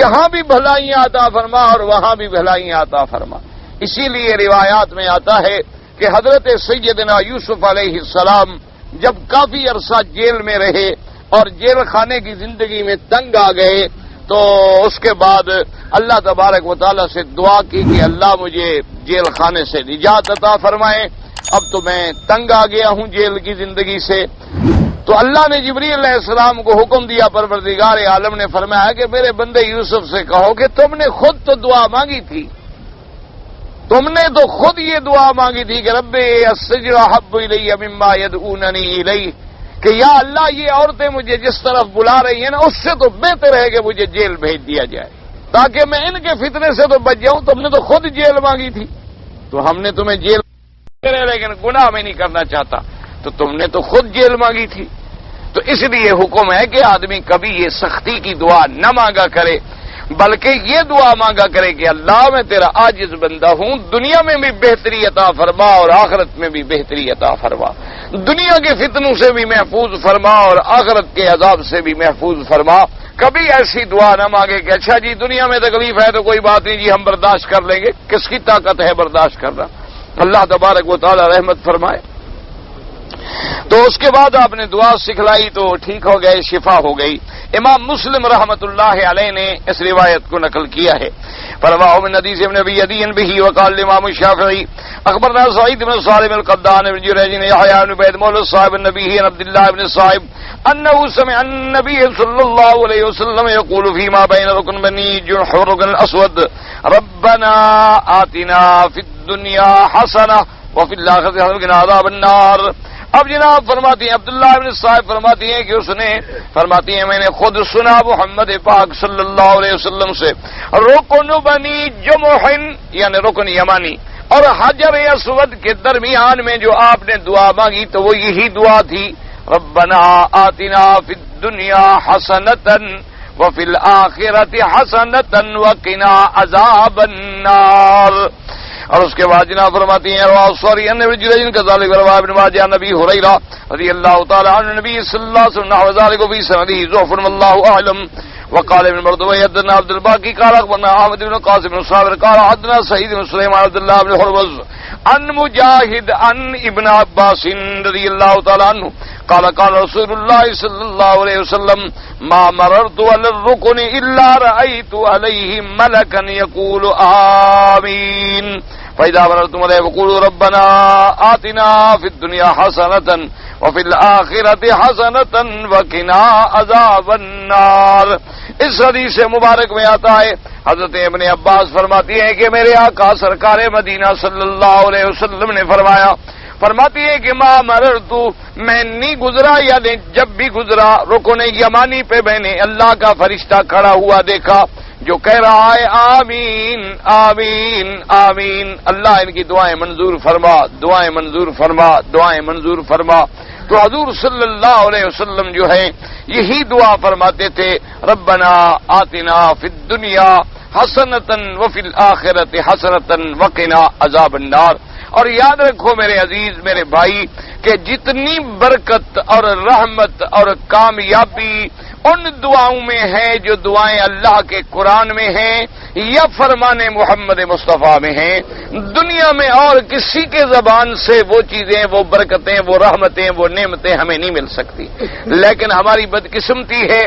یہاں بھی بھلائیاں عطا فرما اور وہاں بھی بھلائیاں عطا فرما۔ اسی لیے روایات میں آتا ہے کہ حضرت سیدنا یوسف علیہ السلام جب کافی عرصہ جیل میں رہے اور جیل خانے کی زندگی میں تنگ آ گئے تو اس کے بعد اللہ تبارک و تعالی سے دعا کی کہ اللہ مجھے جیل خانے سے نجات عطا فرمائے، اب تو میں تنگ آ گیا ہوں جیل کی زندگی سے۔ تو اللہ نے جبریل علیہ السلام کو حکم دیا، پروردگار عالم نے فرمایا کہ میرے بندے یوسف سے کہو کہ تم نے خود تو دعا مانگی تھی، تم نے تو خود یہ دعا مانگی تھی کہ رب السجن احب الی مما یدعوننی الیہ، کہ یا اللہ یہ عورتیں مجھے جس طرف بلا رہی ہیں نا اس سے تو بہتر ہے کہ مجھے جیل بھیج دیا جائے تاکہ میں ان کے فتنے سے تو بچ جاؤں۔ تم نے تو خود جیل مانگی تھی، تو ہم نے تمہیں جیل کرے لیکن گناہ میں نہیں کرنا چاہتا، تو تم نے تو خود جیل مانگی تھی۔ تو اس لیے حکم ہے کہ آدمی کبھی یہ سختی کی دعا نہ مانگا کرے بلکہ یہ دعا مانگا کرے کہ اللہ میں تیرا عاجز بندہ ہوں، دنیا میں بھی بہتری عطا فرما اور آخرت میں بھی بہتری عطا فرما، دنیا کے فتنوں سے بھی محفوظ فرما اور آخرت کے عذاب سے بھی محفوظ فرما۔ کبھی ایسی دعا نہ مانگے کہ اچھا جی دنیا میں تکلیف ہے تو کوئی بات نہیں جی ہم برداشت کر لیں گے، کس کی طاقت ہے برداشت کرنا؟ اللہ تبارک و تعالی رحمت فرمائے۔ تو اس کے بعد آپ نے دعا سکھلائی تو ٹھیک ہو گئے، شفا ہو گئی۔ امام مسلم رحمت اللہ علیہ نے اس روایت کو نقل کیا ہے، فرواہ من حدیث ابن ابی عدی به وقال الامام الشافعی اخبرنا سعید بن صالح القدان بن جریج یحیی بن عبید مولى صاحب النبی عبد الله بن صاحب انه سمع النبي صلى الله عليه وسلم يقول فيما بين ركن بني جنح والركن الاسود ربنا آتنا في الدنيا حسنه وفي الاخره حسنه وقنا عذاب النار۔ اب جناب فرماتی ہیں عبداللہ بن صاحب فرماتی ہیں کہ اس نے فرماتی ہیں میں نے خود سنا محمد پاک صلی اللہ علیہ وسلم سے رکن بنی جمح یعنی رکن یمانی اور حجر اسود کے درمیان میں جو آپ نے دعا مانگی تو وہ یہی دعا تھی ربنا آتنا فی الدنیا حسنۃ وفی الآخرۃ حسنۃ وقنا عذاب النار۔ اور اس کے بعد جناب فرماتی ہیں جن کا ذالک رواه ابن ماجہ نبی ہریرہ رضی اللہ تعالی عنہ نبی صلی اللہ علیہ وسلم وذلك في سنده ضعف والله اعلم۔ وقال ابن مردويه حدثنا عبد الباقي قال اخبرنا احمد بن قاسم بن صابر قال حدثنا سعيد بن سليمان عبد الله بن حرمز عن مجاهد عن ابن عباس رضي الله تعالى عنه قال قال رسول الله صلى الله عليه وسلم ما مررت على الركن الا رايت عليه ملكا يقول آمين فإذا مررتم عليه فقولوا ربنا آتنا في الدنيا حسنة وفي الآخرة حسنة وقنا عذاب النار۔ اس حدیث مبارک میں آتا ہے حضرت ابن عباس فرماتی ہیں کہ میرے آقا سرکار مدینہ صلی اللہ علیہ وسلم نے فرمایا، فرماتی ہے کہ ما مررتو میں نہیں گزرا یعنی جب بھی گزرا رکن یمانی پہ میں نے اللہ کا فرشتہ کھڑا ہوا دیکھا جو کہہ رہا ہے آمین آمین آمین، اللہ ان کی دعائیں منظور فرما، دعائیں منظور فرما، دعائیں منظور فرما۔ تو حضور صلی اللہ علیہ وسلم جو ہے یہی دعا فرماتے تھے ربنا آتنا فی الدنیا حسنۃ وفی الآخرۃ حسنۃ وقنا عذاب النار۔ اور یاد رکھو میرے عزیز میرے بھائی کہ جتنی برکت اور رحمت اور کامیابی ان دعاؤں میں ہے جو دعائیں اللہ کے قرآن میں ہیں یا فرمان محمد مصطفیٰ میں ہیں، دنیا میں اور کسی کے زبان سے وہ چیزیں وہ برکتیں وہ رحمتیں وہ نعمتیں ہمیں نہیں مل سکتی۔ لیکن ہماری بدقسمتی ہے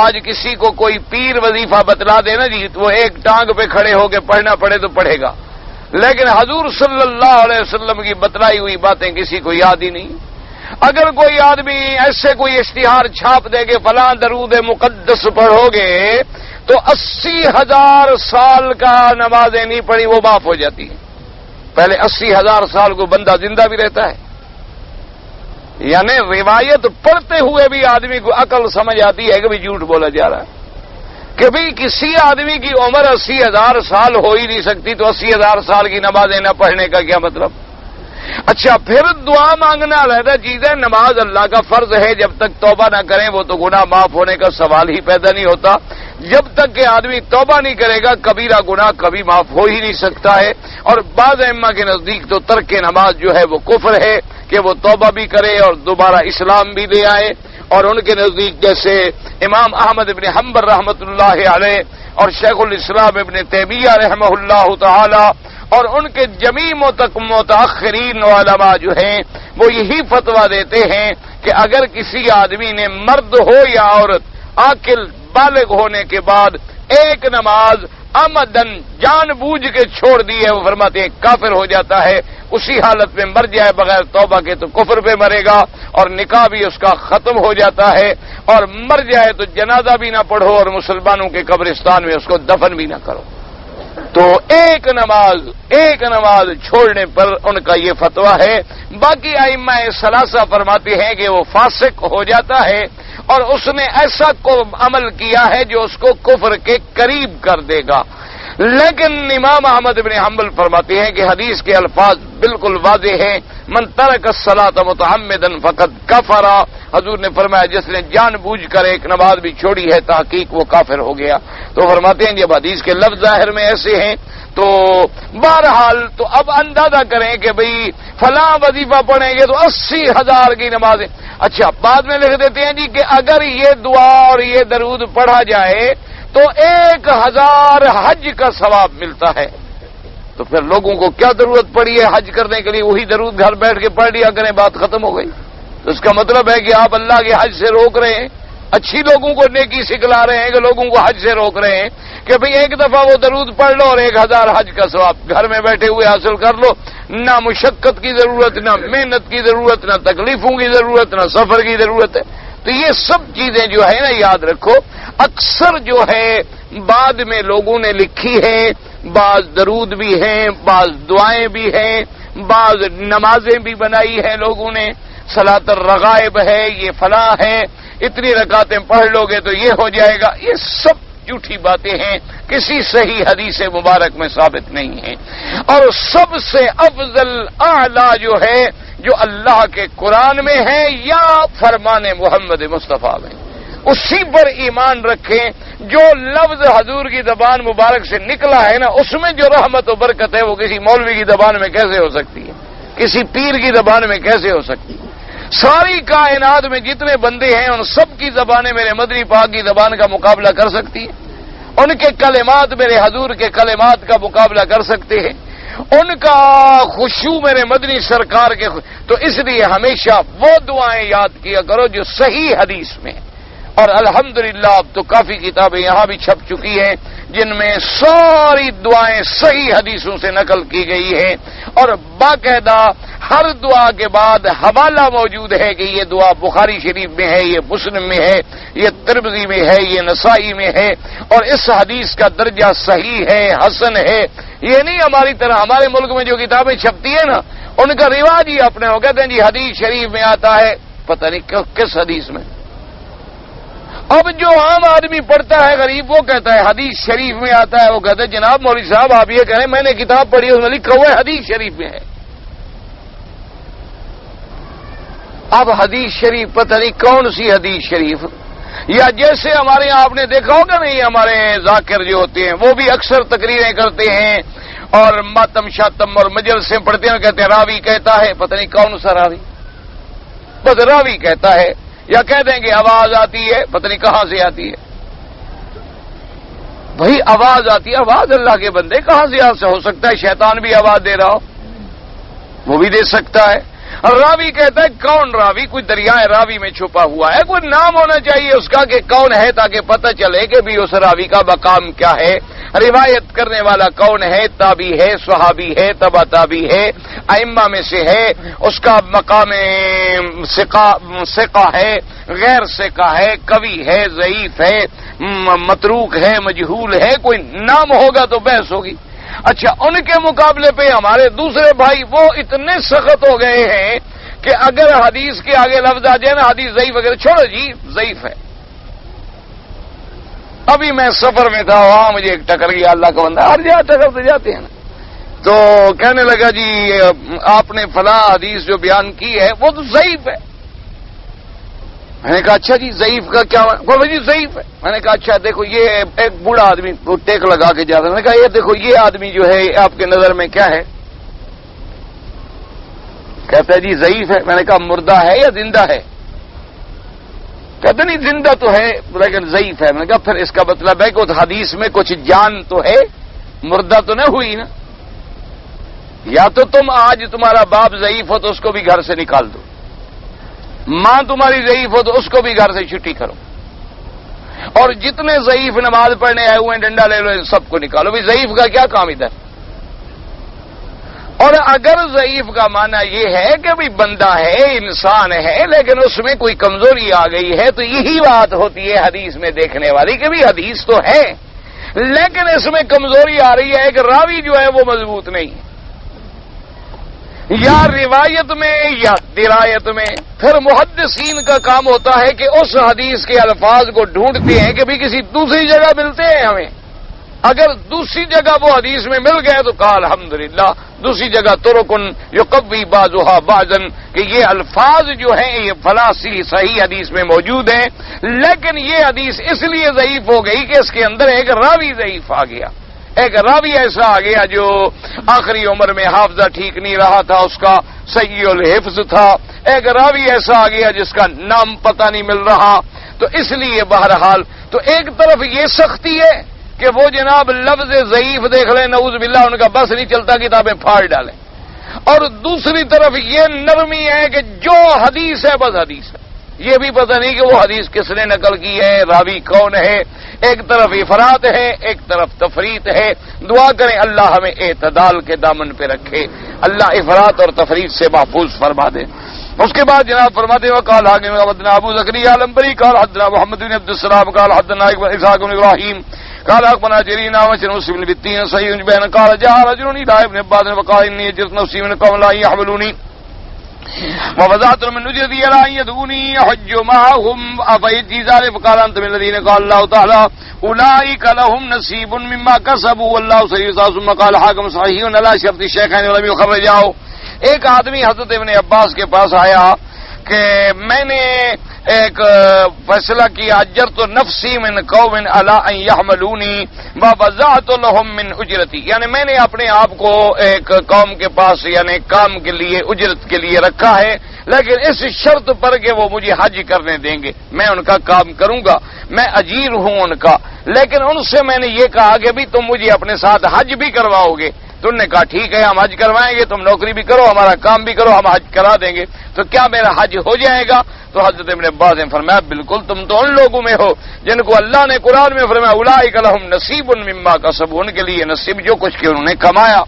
آج کسی کو کوئی پیر وظیفہ بتلا دے نا جی وہ ایک ٹانگ پہ کھڑے ہو کے پڑھنا پڑے تو پڑھے گا، لیکن حضور صلی اللہ علیہ وسلم کی بتلائی ہوئی باتیں کسی کو یاد ہی نہیں۔ اگر کوئی آدمی ایسے کوئی اشتہار چھاپ دے کہ فلاں درود مقدس پڑھو گے تو 80,000 سال کا نمازیں نہیں پڑھی وہ معاف ہو جاتی ہیں. پہلے 80,000 سال کو بندہ زندہ بھی رہتا ہے. یعنی روایت پڑھتے ہوئے بھی آدمی کو عقل سمجھ آتی ہے کہ بھی جھوٹ بولا جا رہا ہے کہ بھی کسی آدمی کی عمر 80,000 سال ہو ہی نہیں سکتی تو 80,000 سال کی نمازیں نہ پڑھنے کا کیا مطلب. اچھا پھر دعا مانگنا علیحدہ چیز ہے. نماز اللہ کا فرض ہے، جب تک توبہ نہ کریں وہ تو گناہ معاف ہونے کا سوال ہی پیدا نہیں ہوتا. جب تک کہ آدمی توبہ نہیں کرے گا کبیرہ گناہ کبھی معاف ہو ہی نہیں سکتا ہے. اور بعض ائمہ کے نزدیک تو ترک نماز جو ہے وہ کفر ہے کہ وہ توبہ بھی کرے اور دوبارہ اسلام بھی لے آئے. اور ان کے نزدیک جیسے امام احمد ابن حنبل رحمۃ اللہ علیہ اور شیخ الاسلام ابن تیمیہ رحمہ اللہ تعالی اور ان کے جمیع متاخرین علماء جو ہیں وہ یہی فتویٰ دیتے ہیں کہ اگر کسی آدمی نے مرد ہو یا عورت عاقل بالغ ہونے کے بعد ایک نماز عمدن جان بوجھ کے چھوڑ دی ہے، وہ فرماتے ہیں کافر ہو جاتا ہے. اسی حالت میں مر جائے بغیر توبہ کے تو کفر پہ مرے گا اور نکاح بھی اس کا ختم ہو جاتا ہے. اور مر جائے تو جنازہ بھی نہ پڑھو اور مسلمانوں کے قبرستان میں اس کو دفن بھی نہ کرو. تو ایک نماز چھوڑنے پر ان کا یہ فتویٰ ہے. باقی ائمہ ثلاثہ فرماتے ہیں کہ وہ فاسق ہو جاتا ہے اور اس نے ایسا عمل کیا ہے جو اس کو کفر کے قریب کر دے گا. لیکن امام احمد بن حنبل فرماتے ہیں کہ حدیث کے الفاظ بالکل واضح ہیں. من ترک الصلاۃ متعمدا فقد کفر. حضور نے فرمایا جس نے جان بوجھ کر ایک نماز بھی چھوڑی ہے تحقیق وہ کافر ہو گیا. تو فرماتے ہیں جب حدیث کے لفظ ظاہر میں ایسے ہیں تو بہرحال تو اب اندازہ کریں کہ بھئی فلاں وظیفہ پڑھیں گے تو 80,000 کی نمازیں. اچھا بعد میں لکھ دیتے ہیں جی کہ اگر یہ دعا اور یہ درود پڑھا جائے تو 1,000 حج کا ثواب ملتا ہے. تو پھر لوگوں کو کیا ضرورت پڑی ہے حج کرنے کے لیے؟ وہی درود گھر بیٹھ کے پڑھ لیا کریں، بات ختم ہو گئی. تو اس کا مطلب ہے کہ آپ اللہ کے حج سے روک رہے ہیں، اچھی لوگوں کو نیکی سکھلا رہے ہیں کہ لوگوں کو حج سے روک رہے ہیں کہ بھئی ایک دفعہ وہ درود پڑھ لو اور 1,000 حج کا ثواب گھر میں بیٹھے ہوئے حاصل کر لو. نہ مشقت کی ضرورت، نہ محنت کی ضرورت، نہ تکلیفوں کی ضرورت، نہ سفر کی ضرورت ہے. تو یہ سب چیزیں جو ہے نا یاد رکھو، اکثر جو ہے بعد میں لوگوں نے لکھی ہیں. بعض درود بھی ہیں، بعض دعائیں بھی ہیں، بعض نمازیں بھی بنائی ہیں لوگوں نے. صلاۃ الرغائب ہے، یہ فلاں ہے، اتنی رکعتیں پڑھ لو گے تو یہ ہو جائے گا. یہ سب جھوٹی باتیں ہیں، کسی صحیح حدیث مبارک میں ثابت نہیں ہیں. اور سب سے افضل اعلیٰ جو ہے جو اللہ کے قرآن میں ہے یا فرمان محمد مصطفیٰ میں، اسی پر ایمان رکھیں. جو لفظ حضور کی زبان مبارک سے نکلا ہے نا اس میں جو رحمت و برکت ہے وہ کسی مولوی کی زبان میں کیسے ہو سکتی ہے؟ کسی پیر کی زبان میں کیسے ہو سکتی ہے؟ ساری کائنات میں جتنے بندے ہیں ان سب کی زبانیں میرے مدنی پاک کی زبان کا مقابلہ کر سکتی ہیں. ان کے کلمات میرے حضور کے کلمات کا مقابلہ کر سکتے ہیں. ان کا خشوع میرے مدنی سرکار کے تو اس لیے ہمیشہ وہ دعائیں یاد کیا کرو جو صحیح حدیث میں. اور الحمدللہ اب تو کافی کتابیں یہاں بھی چھپ چکی ہیں جن میں ساری دعائیں صحیح حدیثوں سے نقل کی گئی ہیں. اور باقاعدہ ہر دعا کے بعد حوالہ موجود ہے کہ یہ دعا بخاری شریف میں ہے، یہ مسلم میں ہے، یہ ترمذی میں ہے، یہ نسائی میں ہے. اور اس حدیث کا درجہ صحیح ہے، حسن ہے. یہ نہیں ہماری طرح ہمارے ملک میں جو کتابیں چھپتی ہیں نا ان کا رواج ہی اپنے ہو. کہتے ہیں جی حدیث شریف میں آتا ہے، پتہ نہیں کس حدیث میں. اب جو عام آدمی پڑھتا ہے غریب وہ کہتا ہے حدیث شریف میں آتا ہے. وہ کہتے ہیں جناب مولوی صاحب آپ یہ کہیں میں نے کتاب پڑھی اس میں لکھا ہوا ہے حدیث شریف میں ہے. اب حدیث شریف پتہ نہیں کون سی حدیث شریف. یا جیسے ہمارے یہاں آپ نے دیکھا ہوگا نہیں ہمارے ذاکر جو ہوتے ہیں وہ بھی اکثر تقریریں کرتے ہیں اور ماتم شاتم اور مجلسیں پڑھتے ہیں، کہتے ہیں راوی کہتا ہے. پتہ نہیں کون سا راوی، بس راوی کہتا ہے. یا کہہ دیں گے آواز آتی ہے، پتہ نہیں کہاں سے آتی ہے. بھائی آواز آتی ہے، آواز اللہ کے بندے کہاں سے ہو سکتا ہے؟ شیطان بھی آواز دے رہا ہو، وہ بھی دے سکتا ہے. اور راوی کہتا ہے کون راوی؟ کوئی دریائے راوی میں چھپا ہوا ہے، کوئی نام ہونا چاہیے اس کا کہ کون ہے تاکہ پتہ چلے کہ بھی اس راوی کا مقام کیا ہے، روایت کرنے والا کون ہے، تابعی ہے، صحابی ہے، تبع تابعی ہے، ائمہ میں سے ہے، اس کا مقام ثقہ ہے غیر ثقہ ہے، قوی ہے، ضعیف ہے، متروک ہے، مجہول ہے، کوئی نام ہوگا تو بحث ہوگی۔ اچھا، ان کے مقابلے پہ ہمارے دوسرے بھائی وہ اتنے سخت ہو گئے ہیں کہ اگر حدیث کے آگے لفظ آ جائے نا حدیث ضعیف وغیرہ، چھوڑو جی ضعیف ہے۔ ابھی میں سفر میں تھا، وہاں مجھے ایک ٹکر گیا، اللہ کا بندہ، ہر جگہ ٹکرتے جاتے ہیں نا، تو کہنے لگا جی آپ نے فلاں حدیث جو بیان کی ہے وہ تو ضعیف ہے۔ میں نے کہا اچھا جی ضعیف کا کیا؟ بولے جی ضعیف ہے۔ میں نے کہا اچھا دیکھو یہ ایک بوڑھا آدمی ٹیک لگا کے جاتا ہے، میں نے کہا یہ دیکھو یہ آدمی جو ہے آپ کے نظر میں کیا ہے؟ کہتا ہے جی ضعیف ہے۔ میں نے کہا مردہ ہے یا زندہ ہے؟ کہتے نہیں زندہ تو ہے لیکن ضعیف ہے۔ میں نے کہا پھر اس کا مطلب ہے کہ اس حدیث میں کچھ جان تو ہے، مردہ تو نہ ہوئی نا۔ یا تو تم آج تمہارا باپ ضعیف ہو تو اس کو بھی گھر سے نکال دو، ماں تمہاری ضعیف ہو تو اس کو بھی گھر سے چھٹی کرو، اور جتنے ضعیف نماز پڑھنے آئے ہوئے ہیں ڈنڈا لے لو، سب کو نکالو۔ بھی ضعیف کا کیا کام ادھر؟ اور اگر ضعیف کا معنی یہ ہے کہ بھی بندہ ہے، انسان ہے، لیکن اس میں کوئی کمزوری آ گئی ہے، تو یہی بات ہوتی ہے حدیث میں دیکھنے والی کہ بھی حدیث تو ہے لیکن اس میں کمزوری آ رہی ہے کہ راوی جو ہے وہ مضبوط نہیں ہے، یا روایت میں یا درایت میں۔ پھر محدثین کا کام ہوتا ہے کہ اس حدیث کے الفاظ کو ڈھونڈتے ہیں کہ بھی کسی دوسری جگہ ملتے ہیں ہمیں، اگر دوسری جگہ وہ حدیث میں مل گئے تو کہا الحمدللہ، دوسری جگہ ترکن یقوی بعضها بعضا، کہ یہ الفاظ جو ہیں یہ فلاسی صحیح حدیث میں موجود ہیں، لیکن یہ حدیث اس لیے ضعیف ہو گئی کہ اس کے اندر ایک راوی ضعیف آ گیا، ایک راوی ایسا آ گیا جو آخری عمر میں حافظہ ٹھیک نہیں رہا تھا، اس کا سیء الحفظ تھا، ایک راوی ایسا آ گیا جس کا نام پتہ نہیں مل رہا، تو اس لیے بہرحال تو ایک طرف یہ سختی ہے کہ وہ جناب لفظ ضعیف دیکھ لیں، نعوذ باللہ ان کا بس نہیں چلتا، کتابیں پھاڑ ڈالیں، اور دوسری طرف یہ نرمی ہے کہ جو حدیث ہے بس حدیث ہے، یہ بھی پتہ نہیں کہ وہ حدیث کس نے نقل کی ہے، راوی کون ہے، ایک طرف افراط ہے ایک طرف تفریط ہے۔ دعا کریں اللہ ہمیں اعتدال کے دامن پہ رکھے، اللہ افراط اور تفریط سے محفوظ فرما دے۔ اس کے بعد جناب فرماتے ہیں قال حدثنا ابو زکریا العنبری قال حدثنا محمد بن عبد السلام قال حدثنا اسحاق بن ابراہیم قال اخبرنا جرير عن مسلم بن بالتين صحيح بين قال جاء رجل الى ابن عباس وقال اني اجرت نفسي من قوم لا يحملوني ووضعت من نجرتي على ان يدعوني احج معهم افيجي ذلك فقال انت من الذين قال الله تعالى اولئك لهم نصيب مما كسبوا والله سريع الحساب ثم قال حاكم صحيح على شرط الشيخين ولم يخرجاه۔ ایک آدمی حضرت ابن عباس کے پاس آیا کہ میں نے ایک فیصلہ کیا، اجرت نفسی من قوم علی ان یحملونی ووضعت لهم من اجرتی، یعنی میں نے اپنے آپ کو ایک قوم کے پاس یعنی کام کے لیے اجرت کے لیے رکھا ہے، لیکن اس شرط پر کہ وہ مجھے حج کرنے دیں گے، میں ان کا کام کروں گا، میں اجیر ہوں ان کا، لیکن ان سے میں نے یہ کہا کہ بھی تم مجھے اپنے ساتھ حج بھی کرواؤ گے؟ تو انہوں نے کہا ٹھیک ہے ہم حج کروائیں گے، تم نوکری بھی کرو ہمارا کام بھی کرو، ہم حج کرا دیں گے، تو کیا میرا حج ہو جائے گا؟ تو حضرت ابن عباس نے فرمایا بالکل تم تو ان لوگوں میں ہو جن کو اللہ نے قرآن میں فرمایا اولئک لهم نصیب مما کسبوا، ان کے لیے نصیب جو کچھ کہ انہوں نے کمایا۔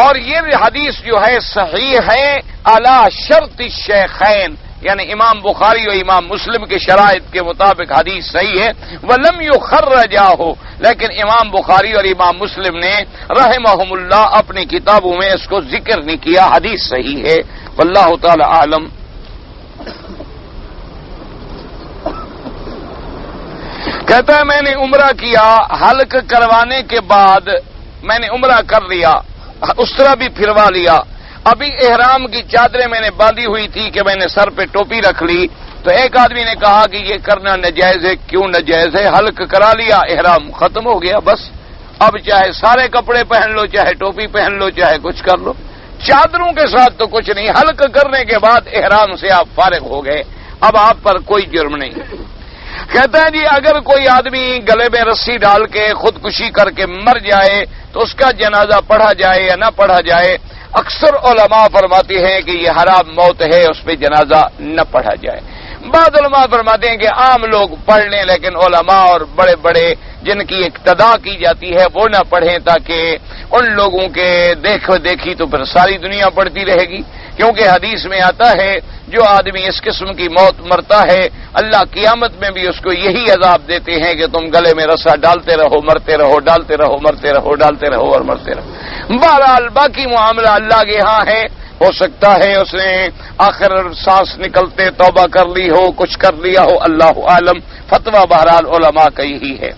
اور یہ حدیث جو ہے صحیح ہے علی شرط الشیخین، یعنی امام بخاری اور امام مسلم کے شرائط کے مطابق حدیث صحیح ہے، ولم یخرجاہ، لیکن امام بخاری اور امام مسلم نے رحمہم اللہ اپنی کتابوں میں اس کو ذکر نہیں کیا، حدیث صحیح ہے، واللہ تعالی اعلم۔ کہتا ہے میں نے عمرہ کیا، حلق کروانے کے بعد میں نے عمرہ کر لیا، اس طرح بھی پھروا لیا، ابھی احرام کی چادریں میں نے باندھی ہوئی تھی کہ میں نے سر پہ ٹوپی رکھ لی، تو ایک آدمی نے کہا کہ یہ کرنا ناجائز ہے۔ کیوں ناجائز ہے؟ حلق کرا لیا، احرام ختم ہو گیا، بس اب چاہے سارے کپڑے پہن لو، چاہے ٹوپی پہن لو، چاہے کچھ کر لو، چادروں کے ساتھ تو کچھ نہیں، حلق کرنے کے بعد احرام سے آپ فارغ ہو گئے، اب آپ پر کوئی جرم نہیں۔ کہتا ہے جی اگر کوئی آدمی گلے میں رسی ڈال کے خودکشی کر کے مر جائے تو اس کا جنازہ پڑھا جائے یا نہ پڑھا جائے؟ اکثر علماء فرماتے ہیں کہ یہ حرام موت ہے، اس پہ جنازہ نہ پڑھا جائے۔ بعض علماء فرماتے ہیں کہ عام لوگ پڑھ لیں، لیکن علماء اور بڑے بڑے جن کی اقتداء کی جاتی ہے وہ نہ پڑھیں، تاکہ ان لوگوں کے دیکھی تو پھر ساری دنیا پڑھتی رہے گی، کیونکہ حدیث میں آتا ہے جو آدمی اس قسم کی موت مرتا ہے اللہ قیامت میں بھی اس کو یہی عذاب دیتے ہیں کہ تم گلے میں رسا ڈالتے رہو، مرتے رہو، ڈالتے رہو، مرتے رہو، ڈالتے رہو اور مرتے رہو۔ بہرحال باقی معاملہ اللہ کے ہاں ہے، ہو سکتا ہے اس نے آخر سانس نکلتے توبہ کر لی ہو، کچھ کر لیا ہو، اللہ عالم۔ فتویٰ بہرحال علماء کا یہی ہے۔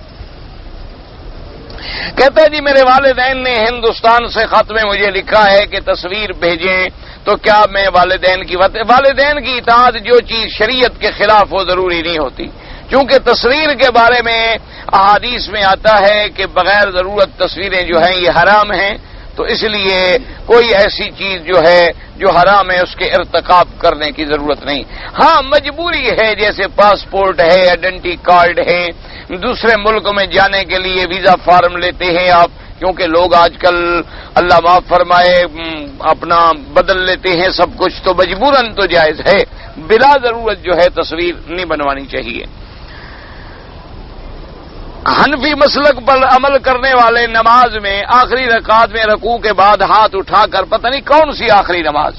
کہتا ہے جی میرے والدین نے ہندوستان سے خط میں مجھے لکھا ہے کہ تصویر بھیجیں، تو کیا میں والدین کی اطاعت جو چیز شریعت کے خلاف ہو ضروری نہیں ہوتی، کیونکہ تصویر کے بارے میں احادیث میں آتا ہے کہ بغیر ضرورت تصویریں جو ہیں یہ حرام ہیں، تو اس لیے کوئی ایسی چیز جو ہے جو حرام ہے اس کے ارتکاب کرنے کی ضرورت نہیں۔ ہاں مجبوری ہے، جیسے پاسپورٹ ہے، آئیڈینٹی کارڈ ہے، دوسرے ملک میں جانے کے لیے ویزا فارم لیتے ہیں آپ، کیونکہ لوگ آج کل اللہ معاف فرمائے اپنا بدل لیتے ہیں سب کچھ، تو مجبوراً تو جائز ہے، بلا ضرورت جو ہے تصویر نہیں بنوانی چاہیے۔ حنفی مسلک پر عمل کرنے والے نماز میں آخری رکعت میں رکوع کے بعد ہاتھ اٹھا کر، پتہ نہیں کون سی آخری نماز،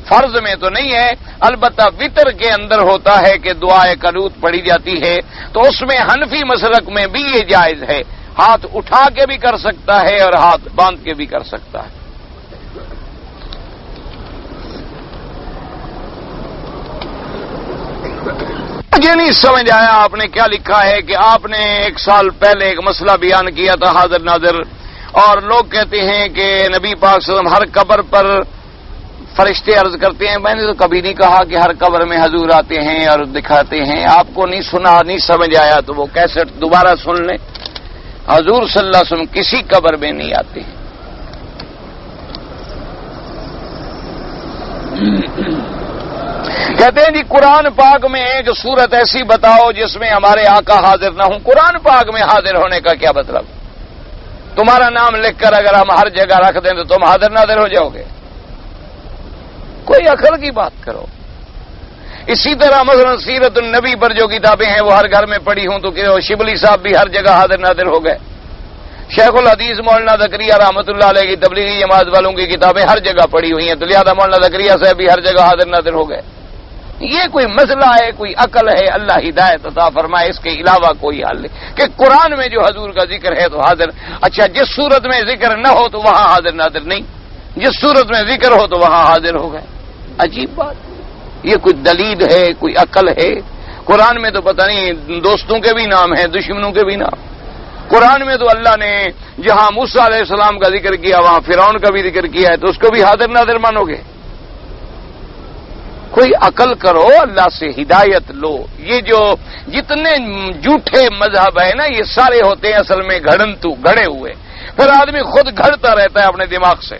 فرض میں تو نہیں ہے، البتہ وتر کے اندر ہوتا ہے کہ دعائے قنوت پڑھی جاتی ہے، تو اس میں حنفی مسلک میں بھی یہ جائز ہے، ہاتھ اٹھا کے بھی کر سکتا ہے اور ہاتھ باندھ کے بھی کر سکتا ہے۔ مجھے نہیں سمجھ آیا آپ نے کیا لکھا ہے کہ آپ نے 1 سال پہلے ایک مسئلہ بیان کیا تھا حاضر ناظر، اور لوگ کہتے ہیں کہ نبی پاک صلی اللہ علیہ وسلم ہر قبر پر فرشتے عرض کرتے ہیں۔ میں نے تو کبھی نہیں کہا کہ ہر قبر میں حضور آتے ہیں اور دکھاتے ہیں، آپ کو نہیں سنا، نہیں سمجھ آیا تو وہ کیسٹ دوبارہ سن لیں۔ حضور صلی اللہ علیہ وسلم کسی قبر میں نہیں آتے ہیں۔ کہتے ہیں جی قرآن پاک میں ایک صورت ایسی بتاؤ جس میں ہمارے آقا حاضر نہ ہوں۔ قرآن پاک میں حاضر ہونے کا کیا مطلب؟ تمہارا نام لکھ کر اگر ہم ہر جگہ رکھ دیں تو تم حاضر ناظر ہو جاؤ گے؟ کوئی عقل کی بات کرو۔ اسی طرح مثلا سیرت النبی پر جو کتابیں ہیں وہ ہر گھر میں پڑھی ہوں تو کہ شبلی صاحب بھی ہر جگہ حاضر ناظر ہو گئے۔ شیخ الحدیث مولانا زکریا رحمۃ اللہ علیہ کی تبلیغی جماعت والوں کی کتابیں ہر جگہ پڑھی ہوئی ہیں، تو لہذا مولانا زکریا صاحب بھی ہر جگہ حاضر ناظر ہو گئے۔ یہ کوئی مسئلہ ہے، کوئی عقل ہے؟ اللہ ہدایت عطا فرمائے، اس کے علاوہ کوئی حل نہیں کہ قرآن میں جو حضور کا ذکر ہے تو حاضر۔ اچھا جس صورت میں ذکر نہ ہو تو وہاں حاضر ناظر نہیں، جس صورت میں ذکر ہو تو وہاں حاضر ہو گئے۔ عجیب بات، یہ کوئی دلیل ہے، کوئی عقل ہے؟ قرآن میں تو پتہ نہیں دوستوں کے بھی نام ہیں، دشمنوں کے بھی نام۔ قرآن میں تو اللہ نے جہاں موسیٰ علیہ السلام کا ذکر کیا وہاں فرعون کا بھی ذکر کیا ہے، تو اس کو بھی حاضر ناظر مانو گے؟ کوئی عقل کرو، اللہ سے ہدایت لو۔ یہ جو جتنے جھوٹے مذہب ہے نا یہ سارے ہوتے ہیں اصل میں گھڑے ہوئے، پھر آدمی خود گھڑتا رہتا ہے اپنے دماغ سے۔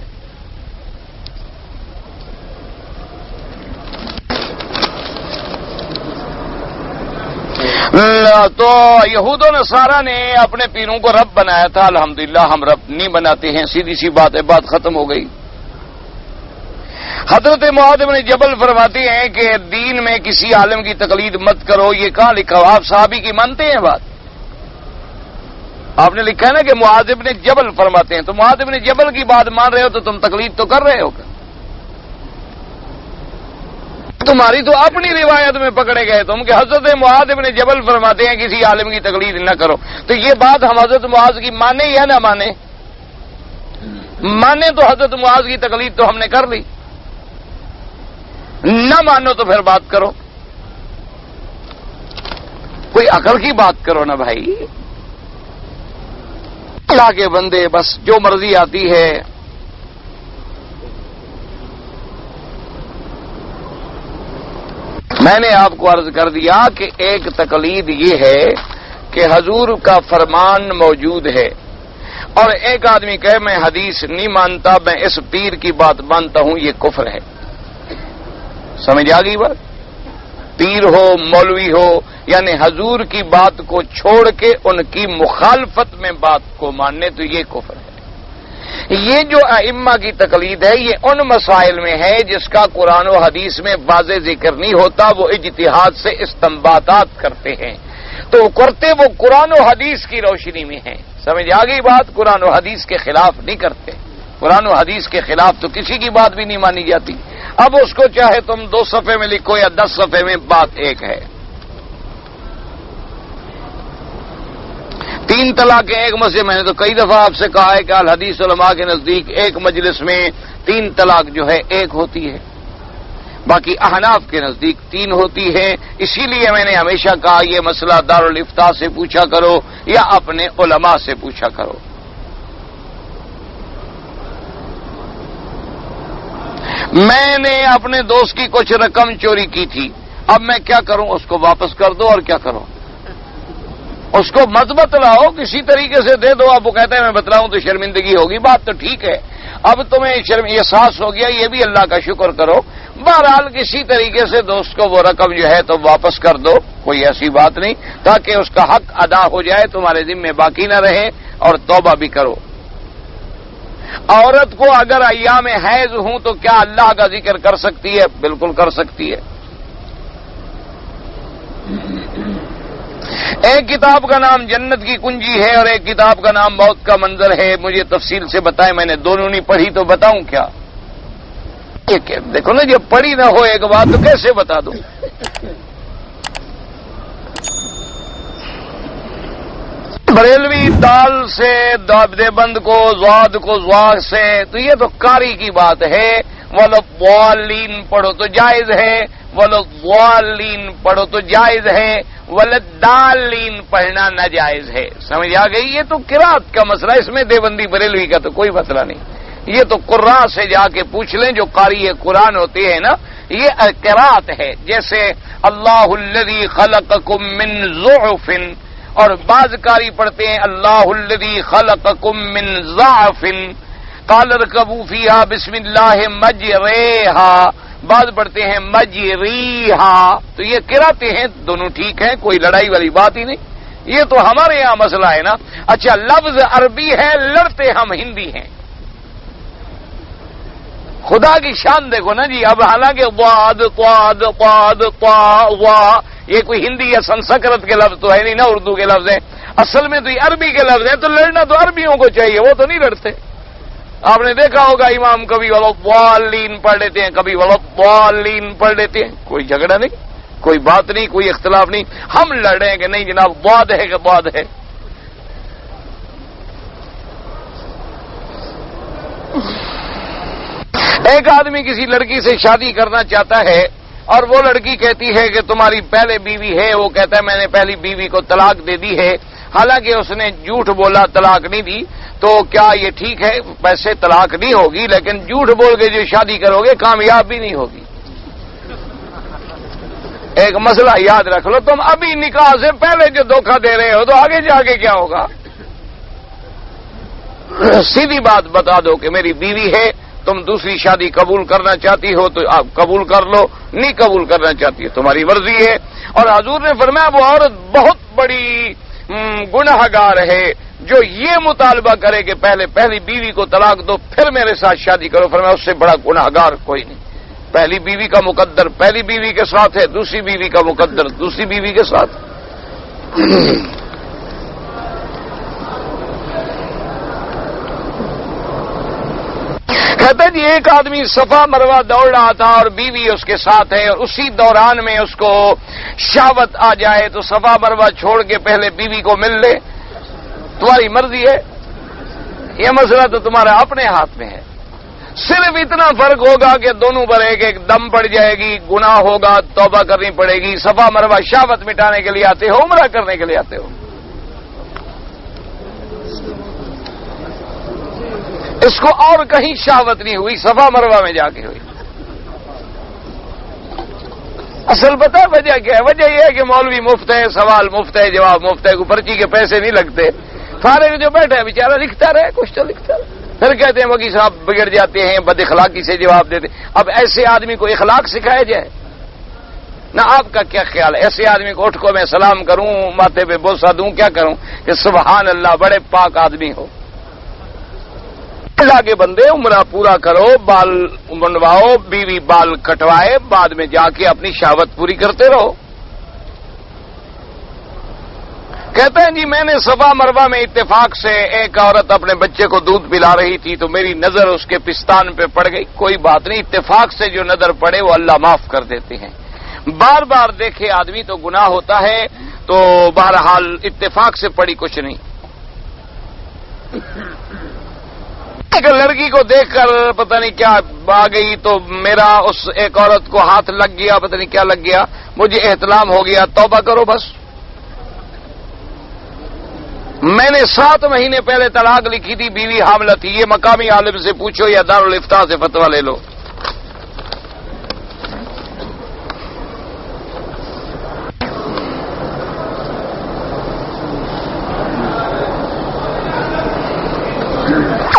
تو یہود و نصارہ نے اپنے پیروں کو رب بنایا تھا، الحمدللہ ہم رب نہیں بناتے ہیں، سیدھی سی بات ہے، بات ختم ہو گئی۔ حضرت معاذ بن جبل فرماتے ہیں کہ دین میں کسی عالم کی تقلید مت کرو، یہ کہاں لکھا ہو؟ آپ صحابی کی مانتے ہیں بات؟ آپ نے لکھا ہے نا کہ معاذ بن جبل فرماتے ہیں، تو معاذ بن جبل کی بات مان رہے ہو تو تم تقلید تو کر رہے ہو۔ تمہاری تو اپنی روایت میں پکڑے گئے تم کہ حضرت معاذ بن جبل فرماتے ہیں کسی عالم کی تقلید نہ کرو، تو یہ بات ہم حضرت معاذ کی مانے یا نہ مانے؟ مانے تو حضرت معاذ کی تقلید تو ہم نے کر لی، نہ مانو تو پھر بات کرو، کوئی عقل کی بات کرو نا بھائی۔ اللہ کے بندے بس جو مرضی آتی ہے۔ میں نے آپ کو عرض کر دیا کہ ایک تقلید یہ ہے کہ حضور کا فرمان موجود ہے، اور ایک آدمی کہے میں حدیث نہیں مانتا، میں اس پیر کی بات مانتا ہوں، یہ کفر ہے۔ سمجھ آ گئی بات؟ پیر ہو مولوی ہو، یعنی حضور کی بات کو چھوڑ کے ان کی مخالفت میں بات کو ماننے، تو یہ کفر ہے۔ یہ جو ائمہ کی تقلید ہے یہ ان مسائل میں ہے جس کا قرآن و حدیث میں واضح ذکر نہیں ہوتا، وہ اجتہاد سے استنباطات کرتے ہیں، تو کرتے وہ قرآن و حدیث کی روشنی میں ہیں۔ سمجھ آ گئی بات؟ قرآن و حدیث کے خلاف نہیں کرتے، قرآن و حدیث کے خلاف تو کسی کی بات بھی نہیں مانی جاتی۔ اب اس کو چاہے تم 2 صفحے میں لکھو یا 10 صفحے میں، بات ایک ہے۔ 3 طلاقیں ایک مسجد میں نے تو کئی دفعہ آپ سے کہا ہے کہ الحدیث علماء کے نزدیک ایک مجلس میں 3 طلاق جو ہے ایک ہوتی ہے، باقی احناف کے نزدیک 3 ہوتی ہے. اسی لیے میں نے ہمیشہ کہا یہ مسئلہ دارالفتاء سے پوچھا کرو یا اپنے علماء سے پوچھا کرو. میں نے اپنے دوست کی کچھ رقم چوری کی تھی، اب میں کیا کروں؟ اس کو واپس کر دو اور کیا کروں؟ اس کو مت بتلاؤ، کسی طریقے سے دے دو. اب وہ کہتا ہے میں بتلاؤں تو شرمندگی ہوگی. بات تو ٹھیک ہے، اب تمہیں احساس ہو گیا، یہ بھی اللہ کا شکر کرو. بہرحال کسی طریقے سے دوست کو وہ رقم جو ہے تو واپس کر دو، کوئی ایسی بات نہیں، تاکہ اس کا حق ادا ہو جائے، تمہارے ذمہ باقی نہ رہے، اور توبہ بھی کرو. عورت کو اگر ایام حیض ہوں تو کیا اللہ کا ذکر کر سکتی ہے؟ بالکل کر سکتی ہے. ایک کتاب کا نام جنت کی کنجی ہے اور ایک کتاب کا نام موت کا منظر ہے. مجھے تفصیل سے بتائیں، میں نے دونوں نہیں پڑھی تو بتاؤں کیا؟ دیکھو نا، جب پڑھی نہ ہو ایک بات تو کیسے بتا دوں؟ بریلوی دال سے دیوبند کو زواد کو زواج سے، تو یہ تو کاری کی بات ہے. ولضالین پڑھو تو جائز ہے، ولضالین پڑھو تو جائز ہے، ولدالین پڑھنا ناجائز ہے. سمجھ آ گئی؟ یہ تو قرات کا مسئلہ، اس میں دیوبندی بریلوی کا تو کوئی مسئلہ نہیں. یہ تو قراء سے جا کے پوچھ لیں، جو قاری قرآن ہوتے ہیں نا، یہ قرات ہے. جیسے اللہ الذی خلقکم من ضعف، اور بعض قاری پڑھتے ہیں اللہ الذی خلقکم من ضعف قال ارکبوا فیہا بسم اللہ مجریہا، بعض پڑھتے ہیں مجریہا. تو یہ قراءتیں ہیں، دونوں ٹھیک ہیں، کوئی لڑائی والی بات ہی نہیں. یہ تو ہمارے یہاں مسئلہ ہے نا. اچھا، لفظ عربی ہے، لڑتے ہم ہندی ہیں. خدا کی شان دیکھو نا جی. اب حالانکہ ضاد طاد طاد طا وا یہ کوئی ہندی یا سنسکرت کے لفظ تو ہے نہیں نا، اردو کے لفظ ہیں. اصل میں تو یہ عربی کے لفظ ہیں، تو لڑنا تو عربیوں کو چاہیے، وہ تو نہیں لڑتے. آپ نے دیکھا ہوگا امام کبھی ولضالین پڑھ لیتے ہیں، کبھی ولضالین پڑھ لیتے ہیں. کوئی جھگڑا نہیں، کوئی بات نہیں، کوئی اختلاف نہیں. ہم لڑیں کہ نہیں جناب ضاد ہے کہ ضاد ہے. ایک آدمی کسی لڑکی سے شادی کرنا چاہتا ہے اور وہ لڑکی کہتی ہے کہ تمہاری پہلے بیوی ہے. وہ کہتا ہے میں نے پہلی بیوی کو طلاق دے دی ہے، حالانکہ اس نے جھوٹ بولا، طلاق نہیں دی. تو کیا یہ ٹھیک ہے؟ ویسے طلاق نہیں ہوگی، لیکن جھوٹ بول کے جو شادی کرو گے کامیاب بھی نہیں ہوگی. ایک مسئلہ یاد رکھ لو، تم ابھی نکاح سے پہلے جو دھوکہ دے رہے ہو تو آگے جا کے کیا ہوگا؟ سیدھی بات بتا دو کہ میری بیوی ہے، تم دوسری شادی قبول کرنا چاہتی ہو تو آپ قبول کر لو، نہیں قبول کرنا چاہتی ہو تمہاری مرضی ہے. اور حضور نے فرمایا وہ عورت بہت بڑی گناہگار ہے جو یہ مطالبہ کرے کہ پہلی بیوی کو طلاق دو پھر میرے ساتھ شادی کرو. فرمایا اس سے بڑا گناہگار کوئی نہیں. پہلی بیوی کا مقدر پہلی بیوی کے ساتھ ہے، دوسری بیوی کا مقدر دوسری بیوی کے ساتھ. کہتے جی ایک آدمی صفا مروہ دوڑ رہا تھا اور بیوی اس کے ساتھ ہے، اور اسی دوران میں اس کو شہوت آ جائے تو صفا مروہ چھوڑ کے پہلے بیوی کو مل لے. تمہاری مرضی ہے، یہ مسئلہ تو تمہارا اپنے ہاتھ میں ہے. صرف اتنا فرق ہوگا کہ دونوں پر ایک دم پڑ جائے گی، گناہ ہوگا، توبہ کرنی پڑے گی. صفا مروہ شہوت مٹانے کے لیے آتے ہو، عمرہ کرنے کے لیے آتے ہو. اس کو اور کہیں شہوت نہیں ہوئی، صفا مروہ میں جا کے ہوئی. اصل پتہ ہے وجہ کیا ہے؟ وجہ یہ ہے کہ مولوی مفت ہے، سوال مفت ہے، جواب مفت ہے، کوئی پرچی کے پیسے نہیں لگتے. فارغ جو بیٹھا ہے بیچارہ لکھتا رہے، کچھ تو لکھتا رہے. پھر کہتے ہیں وکیل صاحب بگڑ جاتے ہیں، بد اخلاقی سے جواب دیتے. اب ایسے آدمی کو اخلاق سکھایا جائے نہ؟ آپ کا کیا خیال ہے؟ ایسے آدمی کو اٹھ کو میں سلام کروں، ماتھے پہ بوسہ دوں، کیا کروں کہ سبحان اللہ بڑے پاک آدمی ہو؟ اللہ کے بندے عمرہ پورا کرو، بال منڈواؤ، بیوی بال کٹوائے، بعد میں جا کے اپنی شہوت پوری کرتے رہو. کہتے ہیں جی میں نے صفا مروہ میں اتفاق سے ایک عورت اپنے بچے کو دودھ پلا رہی تھی تو میری نظر اس کے پستان پہ پڑ گئی. کوئی بات نہیں، اتفاق سے جو نظر پڑے وہ اللہ معاف کر دیتے ہیں. بار بار دیکھے آدمی تو گناہ ہوتا ہے، تو بہرحال اتفاق سے پڑی کچھ نہیں. ایک لڑکی کو دیکھ کر پتہ نہیں کیا آ گئی تو میرا اس ایک عورت کو ہاتھ لگ گیا، پتہ نہیں کیا لگ گیا، مجھے احتلام ہو گیا، توبہ کرو بس۔ میں نے 7 مہینے پہلے طلاق لکھی تھی، بیوی حاملہ تھی، یہ مقامی عالم سے پوچھو یا دارالفتاء سے فتویٰ لے لو۔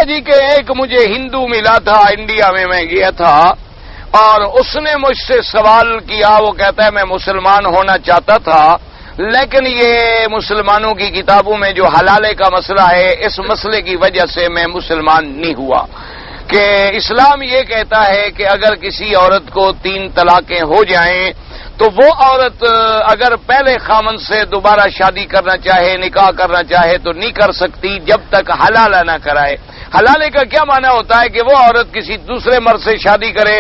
جی کہ ایک مجھے ہندو ملا تھا، انڈیا میں گیا تھا، اور اس نے مجھ سے سوال کیا، وہ کہتا ہے میں مسلمان ہونا چاہتا تھا، لیکن یہ مسلمانوں کی کتابوں میں جو حلالے کا مسئلہ ہے، اس مسئلے کی وجہ سے میں مسلمان نہیں ہوا، کہ اسلام یہ کہتا ہے کہ اگر کسی عورت کو 3 طلاقیں ہو جائیں تو وہ عورت اگر پہلے خاوند سے دوبارہ شادی کرنا چاہے، نکاح کرنا چاہے تو نہیں کر سکتی جب تک حلالہ نہ کرائے۔ حلالے کا کیا معنی ہوتا ہے کہ وہ عورت کسی دوسرے مرد سے شادی کرے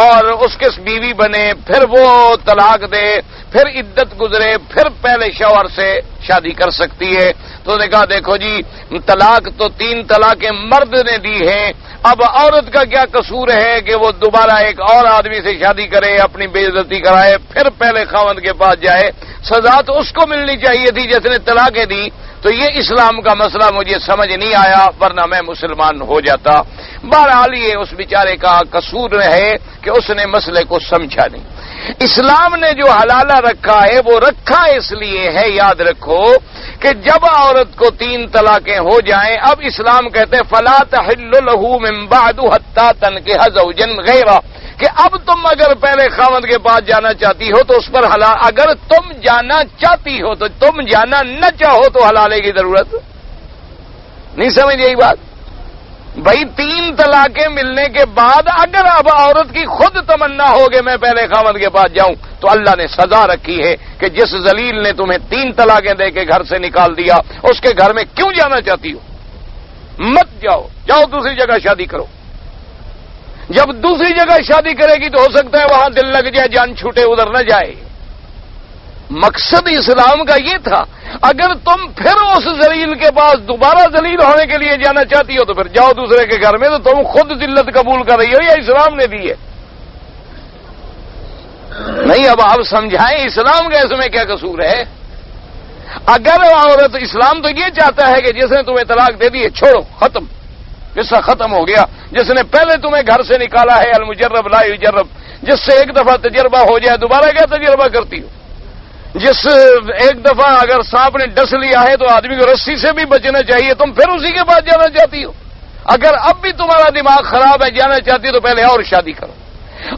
اور اس کے بیوی بنے، پھر وہ طلاق دے، پھر عدت گزرے، پھر پہلے شوہر سے شادی کر سکتی ہے۔ تو نے کہا دیکھو جی، طلاق تو 3 طلاقیں مرد نے دی ہیں، اب عورت کا کیا قصور ہے کہ وہ دوبارہ ایک اور آدمی سے شادی کرے، اپنی بے عزتی کرائے، پھر پہلے خاوند کے پاس جائے؟ سزا تو اس کو ملنی چاہیے تھی جس نے طلاقیں دی۔ تو یہ اسلام کا مسئلہ مجھے سمجھ نہیں آیا، ورنہ میں مسلمان ہو جاتا۔ بہرحال یہ اس بیچارے کا قصور ہے کہ اس نے مسئلے کو سمجھا نہیں۔ اسلام نے جو حلالہ رکھا ہے وہ رکھا اس لیے ہے، یاد رکھو، کہ جب عورت کو 3 طلاقیں ہو جائیں، اب اسلام کہتے ہیں فَلَا تَحِلُّ لَهُ مِن بَعْدُ حَتَّىٰ تَنكِحَ زَوْجًا غَيْرَهُ، کہ اب تم اگر پہلے خاوند کے پاس جانا چاہتی ہو تو اس پر حلال، اگر تم جانا چاہتی ہو تو، تم جانا نہ چاہو تو حلالے کی ضرورت نہیں۔ سمجھ یہی بات بھائی، 3 طلاقیں ملنے کے بعد اگر اب عورت کی خود تمنا ہو کہ میں پہلے خاوند کے پاس جاؤں تو اللہ نے سزا رکھی ہے کہ جس ذلیل نے تمہیں 3 طلاقیں دے کے گھر سے نکال دیا، اس کے گھر میں کیوں جانا چاہتی ہو؟ مت جاؤ، جاؤ دوسری جگہ شادی کرو۔ جب دوسری جگہ شادی کرے گی تو ہو سکتا ہے وہاں دل لگ جائے، جان چھوٹے، ادھر نہ جائے۔ مقصد اسلام کا یہ تھا، اگر تم پھر اس ذلیل کے پاس دوبارہ ذلیل ہونے کے لیے جانا چاہتی ہو تو پھر جاؤ دوسرے کے گھر میں، تو تم خود ذلت قبول کر رہی ہو یا اسلام نے دی ہے؟ نہیں، اب آپ سمجھائیں اسلام کا اس میں کیا قصور ہے؟ اگر عورت، اسلام تو یہ چاہتا ہے کہ جس نے تمہیں طلاق دے دی ہے چھوڑو، ختم، قصہ ختم ہو گیا۔ جس نے پہلے تمہیں گھر سے نکالا ہے، المجرب لا یجرب، جس سے ایک دفعہ تجربہ ہو جائے دوبارہ کیا تجربہ کرتی ہو؟ جس ایک دفعہ اگر سانپ نے ڈس لیا ہے تو آدمی کو رسی سے بھی بچنا چاہیے، تم پھر اسی کے پاس جانا چاہتی ہو؟ اگر اب بھی تمہارا دماغ خراب ہے، جانا چاہتی ہو تو پہلے اور شادی کرو۔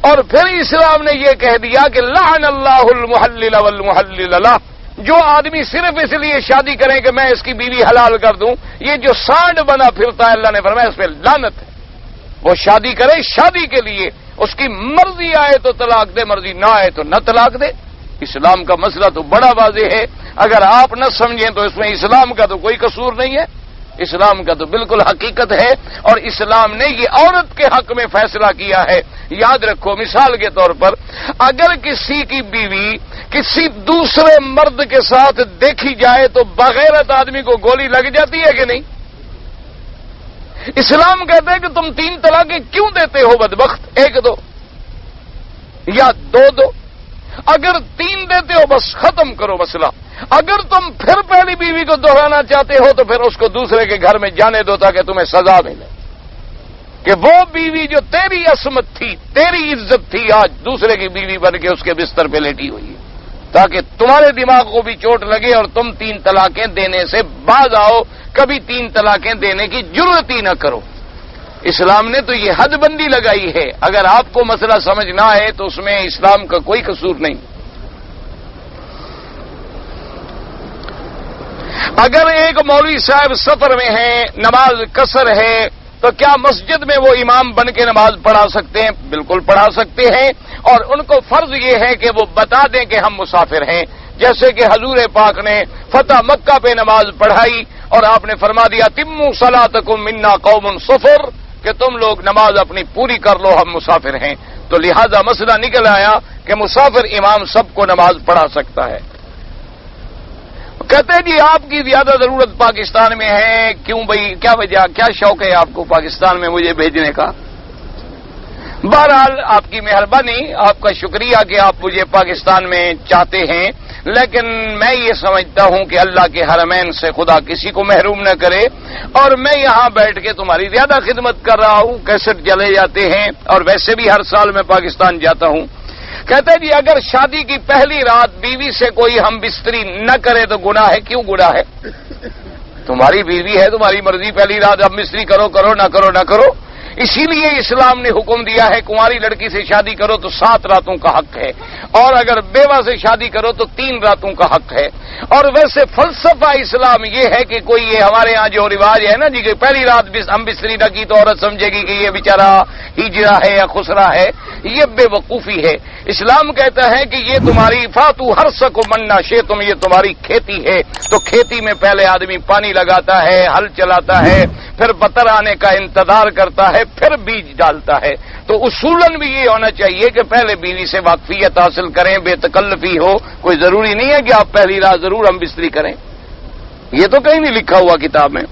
اور پھر اسلام نے یہ کہہ دیا کہ لعن اللہ المحلل والمحلل له، جو آدمی صرف اس لیے شادی کریں کہ میں اس کی بیوی حلال کر دوں، یہ جو سانڈ بنا پھرتا ہے، اللہ نے فرمایا اس پہ لعنت ہے۔ وہ شادی کرے شادی کے لیے، اس کی مرضی آئے تو طلاق دے، مرضی نہ آئے تو نہ طلاق دے۔ اسلام کا مسئلہ تو بڑا واضح ہے، اگر آپ نہ سمجھیں تو اس میں اسلام کا تو کوئی قصور نہیں ہے، اسلام کا تو بالکل حقیقت ہے، اور اسلام نے یہ عورت کے حق میں فیصلہ کیا ہے۔ یاد رکھو، مثال کے طور پر اگر کسی کی بیوی کسی دوسرے مرد کے ساتھ دیکھی جائے تو بغیرت آدمی کو گولی لگ جاتی ہے کہ نہیں؟ اسلام کہتے ہیں کہ تم 3 طلاقیں کیوں دیتے ہو بدبخت، 1 دو یا 2 دو، اگر 3 دیتے ہو بس ختم کرو مسئلہ۔ اگر تم پھر پہلی بیوی کو دہرانا چاہتے ہو تو پھر اس کو دوسرے کے گھر میں جانے دو تاکہ تمہیں سزا ملے، کہ وہ بیوی جو تیری عصمت تھی، تیری عزت تھی، آج دوسرے کی بیوی بن کے اس کے بستر پہ لیٹی ہوئی ہے، تاکہ تمہارے دماغ کو بھی چوٹ لگے اور تم 3 طلاقیں دینے سے باز آؤ، کبھی 3 طلاقیں دینے کی جرأت ہی نہ کرو۔ اسلام نے تو یہ حد بندی لگائی ہے، اگر آپ کو مسئلہ سمجھ نہ آئے تو اس میں اسلام کا کوئی قصور نہیں۔ اگر ایک مولوی صاحب سفر میں ہیں، نماز قصر ہے، تو کیا مسجد میں وہ امام بن کے نماز پڑھا سکتے ہیں؟ بالکل پڑھا سکتے ہیں، اور ان کو فرض یہ ہے کہ وہ بتا دیں کہ ہم مسافر ہیں، جیسے کہ حضور پاک نے فتح مکہ پہ نماز پڑھائی اور آپ نے فرما دیا تموا صلاتکم منا قوم سفر، کہ تم لوگ نماز اپنی پوری کر لو، ہم مسافر ہیں۔ تو لہذا مسئلہ نکل آیا کہ مسافر امام سب کو نماز پڑھا سکتا ہے۔ کہتے ہیں جی آپ کی زیادہ ضرورت پاکستان میں ہے، کیوں بھائی، کیا وجہ، کیا شوق ہے آپ کو پاکستان میں مجھے بھیجنے کا؟ بہرحال آپ کی مہربانی، آپ کا شکریہ کہ آپ مجھے پاکستان میں چاہتے ہیں، لیکن میں یہ سمجھتا ہوں کہ اللہ کے حرمین سے خدا کسی کو محروم نہ کرے، اور میں یہاں بیٹھ کے تمہاری زیادہ خدمت کر رہا ہوں، کیسٹ چلے جاتے ہیں، اور ویسے بھی ہر سال میں پاکستان جاتا ہوں۔ کہتے جی اگر شادی کی پہلی رات بیوی سے کوئی ہم بستری نہ کرے تو گناہ ہے؟ کیوں گناہ ہے؟ تمہاری بیوی ہے، تمہاری مرضی، پہلی رات ہم بستری کرو نہ کرو نہ کرو۔ اسی لیے اسلام نے حکم دیا ہے کنواری لڑکی سے شادی کرو تو 7 راتوں کا حق ہے، اور اگر بیوہ سے شادی کرو تو 3 راتوں کا حق ہے۔ اور ویسے فلسفہ اسلام یہ ہے کہ کوئی یہ ہمارے ہاں جو رواج ہے نا جی کہ پہلی رات ہم بستری نہ کی تو عورت سمجھے گی کہ یہ بیچارہ ہجرا ہے یا خسرا ہے، یہ بے وقوفی ہے۔ اسلام کہتا ہے کہ یہ تمہاری فاتو ہر سکو مننا شے، تم یہ تمہاری کھیتی ہے، تو کھیتی میں پہلے آدمی پانی لگاتا ہے، ہل چلاتا ہے، پھر بطر آنے کا انتظار کرتا ہے، پھر بیج ڈالتا ہے۔ تو اصولاً بھی یہ ہونا چاہیے کہ پہلے بیوی سے واقفیت حاصل کریں، بے تکلفی ہو، کوئی ضروری نہیں ہے کہ آپ پہلی رات ضرور ہم بستری کریں، یہ تو کہیں نہیں لکھا ہوا کتاب میں۔